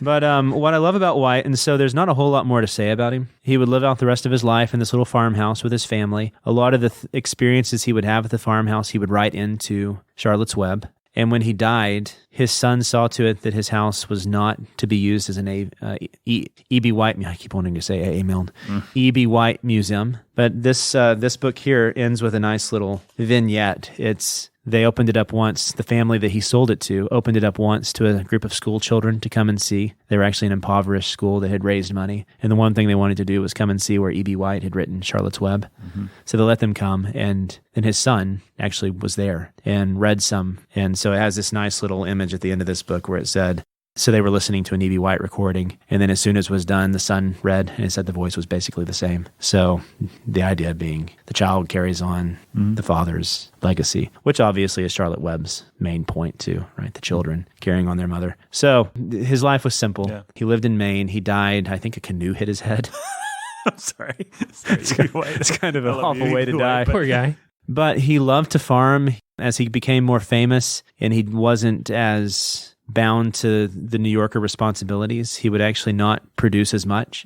But what I love about White, and so there's not a whole lot more to say about him. He would live out the rest of his life in this little farmhouse with his family. A lot of the experiences he would have at the farmhouse, he would write into Charlotte's Web. And when he died, his son saw to it that his house was not to be used as an E.B. White. I keep wanting to say A.A. Milne. E.B. White Museum. But this book here ends with a nice little vignette. It's They opened it up once. The family that he sold it to opened it up once to a group of school children to come and see. They were actually an impoverished school that had raised money. And the one thing they wanted to do was come and see where E.B. White had written Charlotte's Web. So they let them come, and then his son actually was there and read some. And so it has this nice little image at the end of this book where it said, so they were listening to an E.B. White recording, and then as soon as it was done, the son read, and it said the voice was basically the same. So the idea being the child carries on the father's legacy, which obviously is Charlotte Webb's main point too, right? The children carrying on their mother. So his life was simple. Yeah. He lived in Maine. He died, I think a canoe hit his head. I'm sorry. It's kind of an awful way to die. Poor guy. But he loved to farm. As he became more famous and he wasn't as bound to the New Yorker responsibilities, he would actually not produce as much.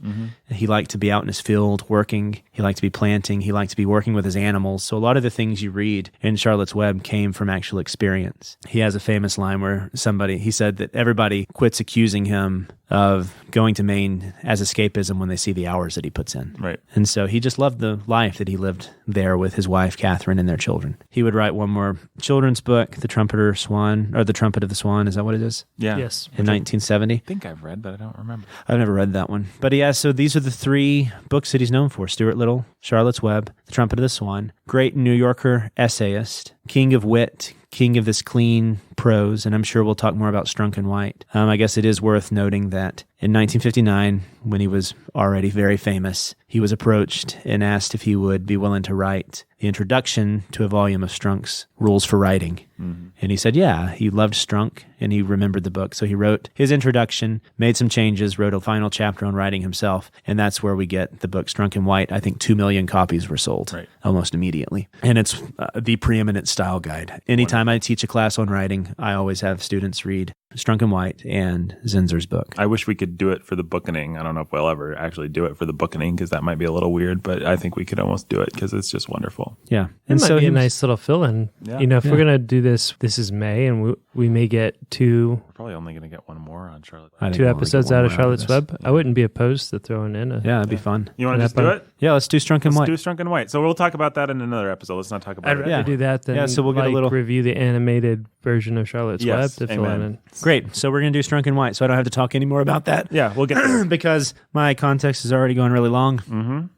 He liked to be out in his field working. He liked to be planting. He liked to be working with his animals. So a lot of the things you read in Charlotte's Web came from actual experience. He has a famous line where he said that everybody quits accusing him of going to Maine as escapism when they see the hours that he puts in. Right. And so he just loved the life that he lived there with his wife, Catherine, and their children. He would write one more children's book, The Trumpet of the Swan. Is that what it is? Yeah. Yes. In 1970. I think I've read, but I don't remember. I've never read that one. But yeah, so these are the three books that he's known for. Stuart Little, Charlotte's Web, The Trumpet of the Swan. Great New Yorker essayist, king of wit, king of this clean prose, and I'm sure we'll talk more about Strunk and White. I guess it is worth noting that in 1959, when he was already very famous, he was approached and asked if he would be willing to write the introduction to a volume of Strunk's Rules for Writing. And he said, yeah, he loved Strunk and he remembered the book. So he wrote his introduction, made some changes, wrote a final chapter on writing himself. And that's where we get the book Strunk and White. I think 2 million copies were sold almost immediately. And it's the preeminent style guide. Anytime I teach a class on writing, I always have students read Strunk and White and Zinzer's book. I wish we could do it for the Bookening. I don't know if we'll ever actually do it for the Bookening because that might be a little weird, but I think we could almost do it because it's just wonderful. Yeah. And so be a nice little fill-in. Yeah. If we're going to do this is May, and we may get we're probably only going to get one more on Charlotte. 2 episodes out of Charlotte's Web. I wouldn't be opposed to throwing in that'd be fun. You want to just do it? Yeah, let's do Strunk and White. Let's do Strunk and White. So we'll talk about that in another episode. Let's not talk about I'd rather do that than so we'll get a little review the animated version of Charlotte's Web to fill in. Great. So we're going to do Strunk and White, so I don't have to talk any more about that. Yeah, we'll get there. Because my context is already going really long.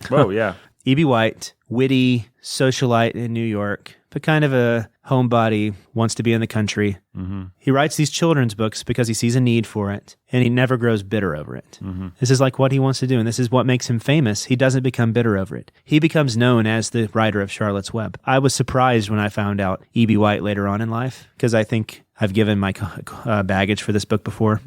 Whoa, yeah. E.B. White, witty socialite in New York, but kind of a homebody, wants to be in the country. He writes these children's books because he sees a need for it, and he never grows bitter over it. This is like what he wants to do, and this is what makes him famous. He doesn't become bitter over it. He becomes known as the writer of Charlotte's Web. I was surprised when I found out E.B. White later on in life, because I think I've given my baggage for this book before.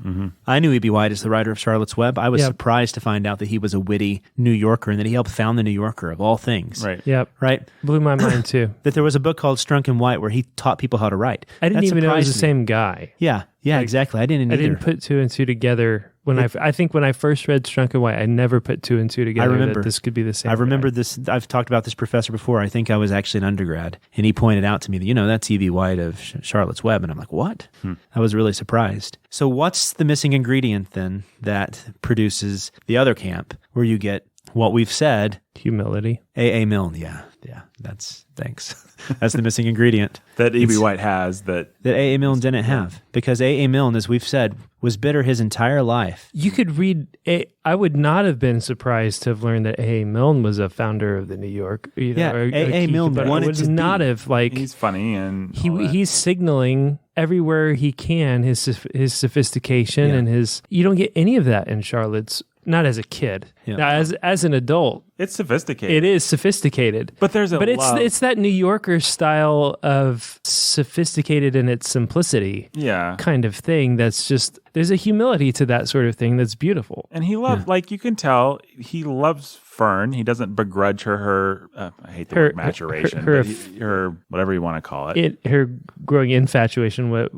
I knew E.B. White as the writer of Charlotte's Web. I was surprised to find out that he was a witty New Yorker and that he helped found the New Yorker of all things. Right. Yep. Right? Blew my mind too. That there was a book called Strunk and White where he taught people how to write. I didn't even know it was the same guy. Yeah, exactly. I didn't either. I didn't put 2 and 2 together. I think when I first read Strunk and White, I never put 2 and 2 together. I remember that this could be the same. I remember this. I've talked about this professor before. I think I was actually an undergrad, and he pointed out to me that that's E.B. White of Charlotte's Web, and I'm like, what? I was really surprised. So what's the missing ingredient then that produces the other camp, where you get what we've said? Humility. A. Milne. Yeah. Thanks. That's the missing ingredient that E.B. White has that A. Milne didn't have, because A. Milne, as we've said, was bitter his entire life. You could read. I would not have been surprised to have learned that A. Milne was a founder of the New York. A. Milne wanted to not have he's funny and he's signaling everywhere he can his sophistication and his. You don't get any of that in Charlotte's. Not as a kid. Yeah. Now, as an adult, it's sophisticated. It is sophisticated, but it's that New Yorker style of sophisticated in its simplicity, kind of thing. That's just there's a humility to that sort of thing that's beautiful. And he loves, like you can tell, he loves Fern. He doesn't begrudge her. I hate the word maturation, her whatever you want to call it. Her growing infatuation with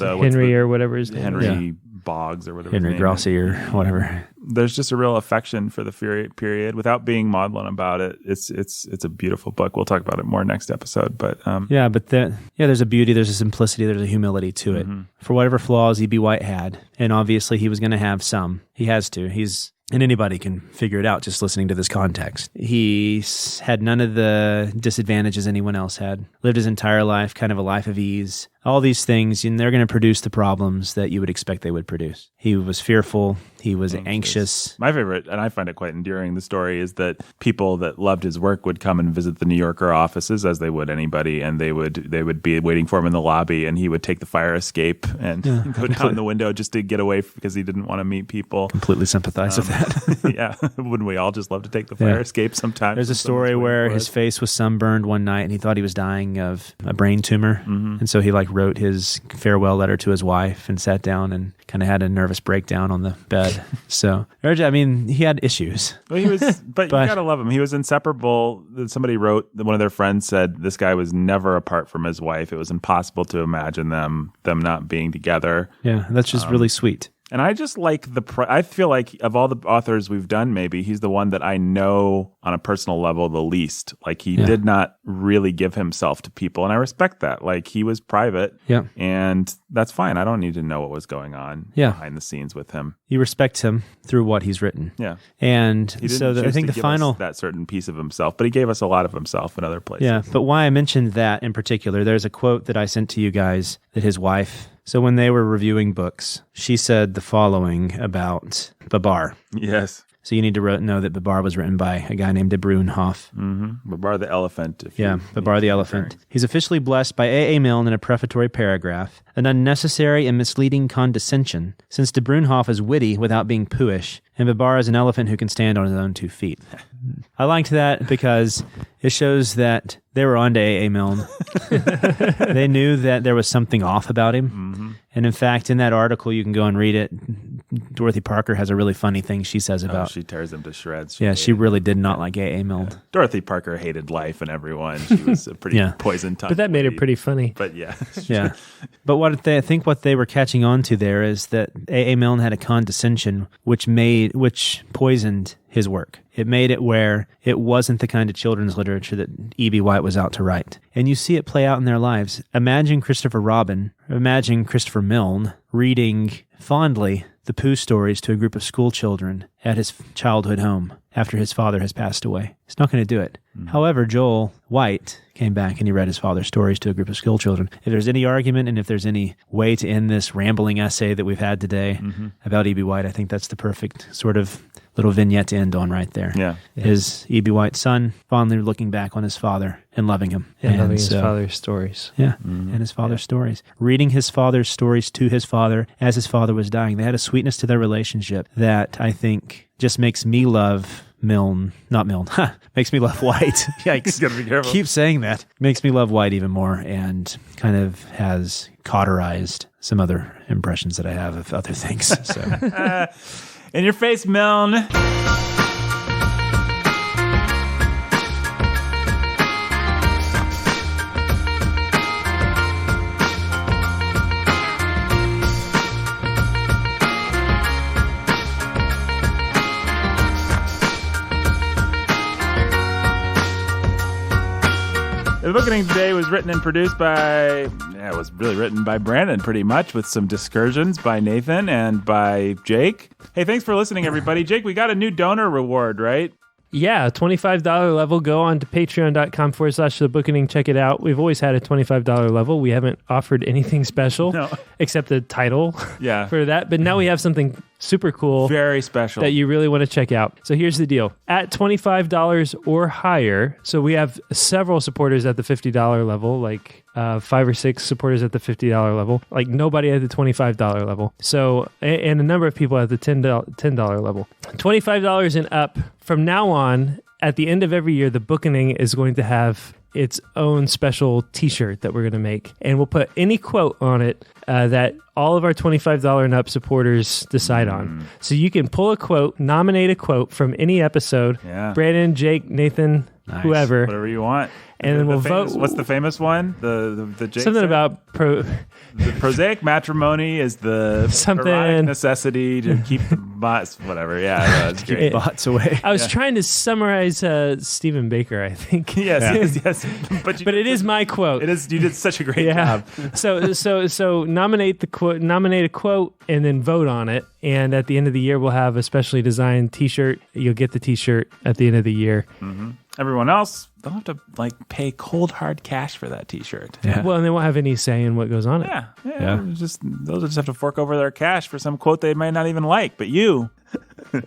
Henry or whatever his name. Henry Boggs or whatever. Henry Grossi or whatever. There's just a real affection for the period without being maudlin about it. It's a beautiful book. We'll talk about it more next episode. But there's a beauty, there's a simplicity, there's a humility to it. For whatever flaws E.B. White had, and obviously he was going to have some. He has to. He's And anybody can figure it out just listening to this context. He had none of the disadvantages anyone else had. Lived his entire life, kind of a life of ease. All these things, and they're going to produce the problems that you would expect they would produce. He was fearful. He was anxious. My favorite, and I find it quite endearing, the story is that people that loved his work would come and visit the New Yorker offices, as they would anybody, and they would be waiting for him in the lobby, and he would take the fire escape and go down the window just to get away because he didn't want to meet people. Completely sympathize with that. Yeah. Wouldn't we all just love to take the fire escape sometimes? There's a story where his face was sunburned one night, and he thought he was dying of a brain tumor. And so he wrote his farewell letter to his wife and sat down and kind of had a nervous breakdown on the bed. So, I mean, he had issues. Well, he was, but you gotta love him. He was inseparable. Somebody wrote that one of their friends said this guy was never apart from his wife. It was impossible to imagine them not being together. Yeah, that's just really sweet. And I just like I feel like of all the authors we've done, maybe he's the one that I know on a personal level the least. Like he did not really give himself to people. And I respect that. Like he was private. Yeah. And that's fine. I don't need to know what was going on behind the scenes with him. You respect him through what he's written. Yeah. And so I think the final... that certain piece of himself, but he gave us a lot of himself in other places. Yeah. But why I mentioned that in particular, there's a quote that I sent to you guys that his wife... So when they were reviewing books, she said the following about Babar. Yes. So you need to know that Babar was written by a guy named de Bruynhof. Babar the elephant. Babar the elephant. He's officially blessed by A. Milne in a prefatory paragraph, an unnecessary and misleading condescension, since de Bruynhof is witty without being pooish, and Babar is an elephant who can stand on his own 2 feet. I liked that because it shows that they were on to A. Milne. They knew that there was something off about him. And in fact, in that article, you can go and read it. Dorothy Parker has a really funny thing she says about... she tears him to shreds. She really did not like A. Milne. Yeah. Dorothy Parker hated life and everyone. She was a pretty poison tongue. But that made it pretty funny. But yeah. But I think what they were catching on to there is that A. Milne had a condescension which poisoned his work. It made it where it wasn't the kind of children's literature that E.B. White was out to write. And you see it play out in their lives. Imagine Christopher Milne reading fondly the Pooh stories to a group of school children at his childhood home after his father has passed away. He's not going to do it. However, Joel White came back and he read his father's stories to a group of school children. If there's any argument and if there's any way to end this rambling essay that we've had today about E.B. White, I think that's the perfect sort of little vignette to end on right there. Yeah. Is E.B. White's son fondly looking back on his father and loving him. And loving his father's stories. Yeah, and his father's stories. Reading his father's stories to his father as his father was dying. They had a sweetness to their relationship that I think just makes me love makes me love White. Yikes. Gotta be careful. Keep saying that. Makes me love White even more and kind of has cauterized some other impressions that I have of other things. So. In your face, Milne. The Bookening today was written and produced by Brandon pretty much, with some discursions by Nathan and by Jake. Hey, thanks for listening, everybody. Jake, we got a new donor reward, right? Yeah, $25 level. Go on to patreon.com/The Bookening. Check it out. We've always had a $25 level. We haven't offered anything special except a title for that. But now we have something super cool. Very special. That you really want to check out. So here's the deal. At $25 or higher, so we have several supporters at the $50 level, like 5 or 6 supporters at the $50 level, like nobody at the $25 level. So, and a number of people at the $10 level. $25 and up. From now on, at the end of every year, the Bookening is going to have its own special t-shirt that we're going to make. And we'll put any quote on it that all of our $25 and up supporters decide on. So you can pull a quote, nominate a quote from any episode. Yeah. Brandon, Jake, Nathan, whoever. Whatever you want. and then we'll famous, vote. What's the famous one? The Jake Something said? about The prosaic matrimony is the Something- erotic necessity to keep the bots, whatever. Yeah, that's great. Bots away. I was trying to summarize Stephen Baker, I think. Yes. But But it is my quote. It is. You did such a great Yeah. job. So nominate the quote, nominate a quote, and then vote on it. And at the end of the year, we'll have a specially designed T-shirt. You'll get the T-shirt at the end of the year. Everyone else, they'll have to pay cold hard cash for that T-shirt. Yeah. Well, and they won't have any say in what goes on it. Yeah. They'll just have to fork over their cash for some quote they might not even like. But you,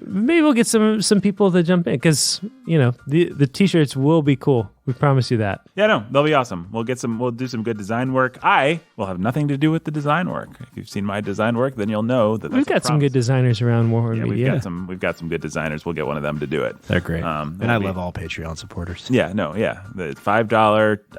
Maybe we'll get some people to jump in because the T-shirts will be cool. We promise you that. yeah, no, they'll be awesome. We'll do some good design work. I will have nothing to do with the design work. If you've seen my design work, then you'll know that We've got some good designers around Warhorn Yeah, Media. we've got some good designers. We'll get one of them to do it. They're great. And And I love all Patreon supporters. The $5,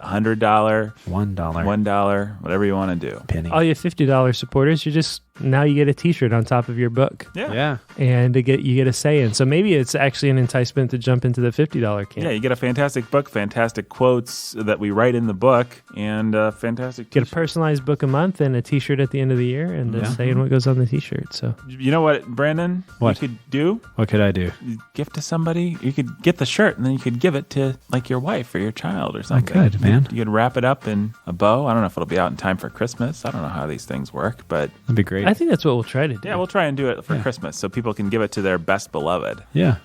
$100, $1. whatever you want to do. Penny. All you $50 supporters, now you get a T-shirt on top of your book. Yeah. And you get a say in. So maybe it's actually an enticement to jump into the $50 camp. Yeah, you get a fantastic book, fantastic quotes that we write in the book, and fantastic. Get a t-shirt. personalized book a month and a T-shirt at the end of the year, and a say in what goes on the T-shirt. So You know what, Brandon? What? You could do? What could I do? You gift to somebody. You could get the shirt, and then you could give it to your wife or your child or something. could, man. You could wrap it up in a bow. I don't know if it'll be out in time for Christmas. I don't know how these things work, but That'd be great. I think that's what we'll try to do. yeah, we'll try and do it for Christmas so people can give it to their best beloved. Yeah.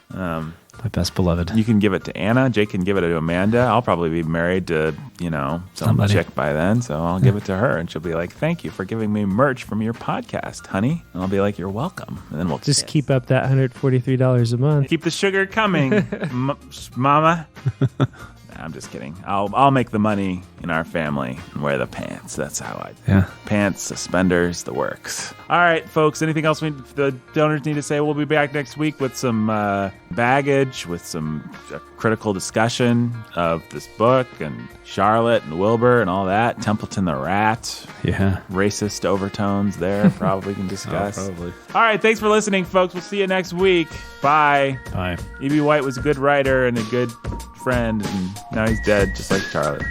My best beloved. You can give it to Anna. Jake can give it to Amanda. I'll probably be married to, some Somebody. chick by then. So I'll give it to her. And she'll be like, thank you for giving me merch from your podcast, honey. And I'll be like, you're welcome. And then we'll Just kiss. keep up that $143 a month. Keep the sugar coming, mama. I'm just kidding. I'll make the money in our family and wear the pants. That's how I Yeah. pants, suspenders, the works. All right, folks. Anything else the donors need to say? We'll be back next week with some baggage, with some critical discussion of this book and Charlotte and Wilbur and all that. Templeton the rat. Yeah. Racist overtones there probably can discuss. Probably. All right, thanks for listening, folks. We'll see you next week. Bye. Bye. E.B. White was a good writer and a good friend, and now he's dead, just like Charlotte.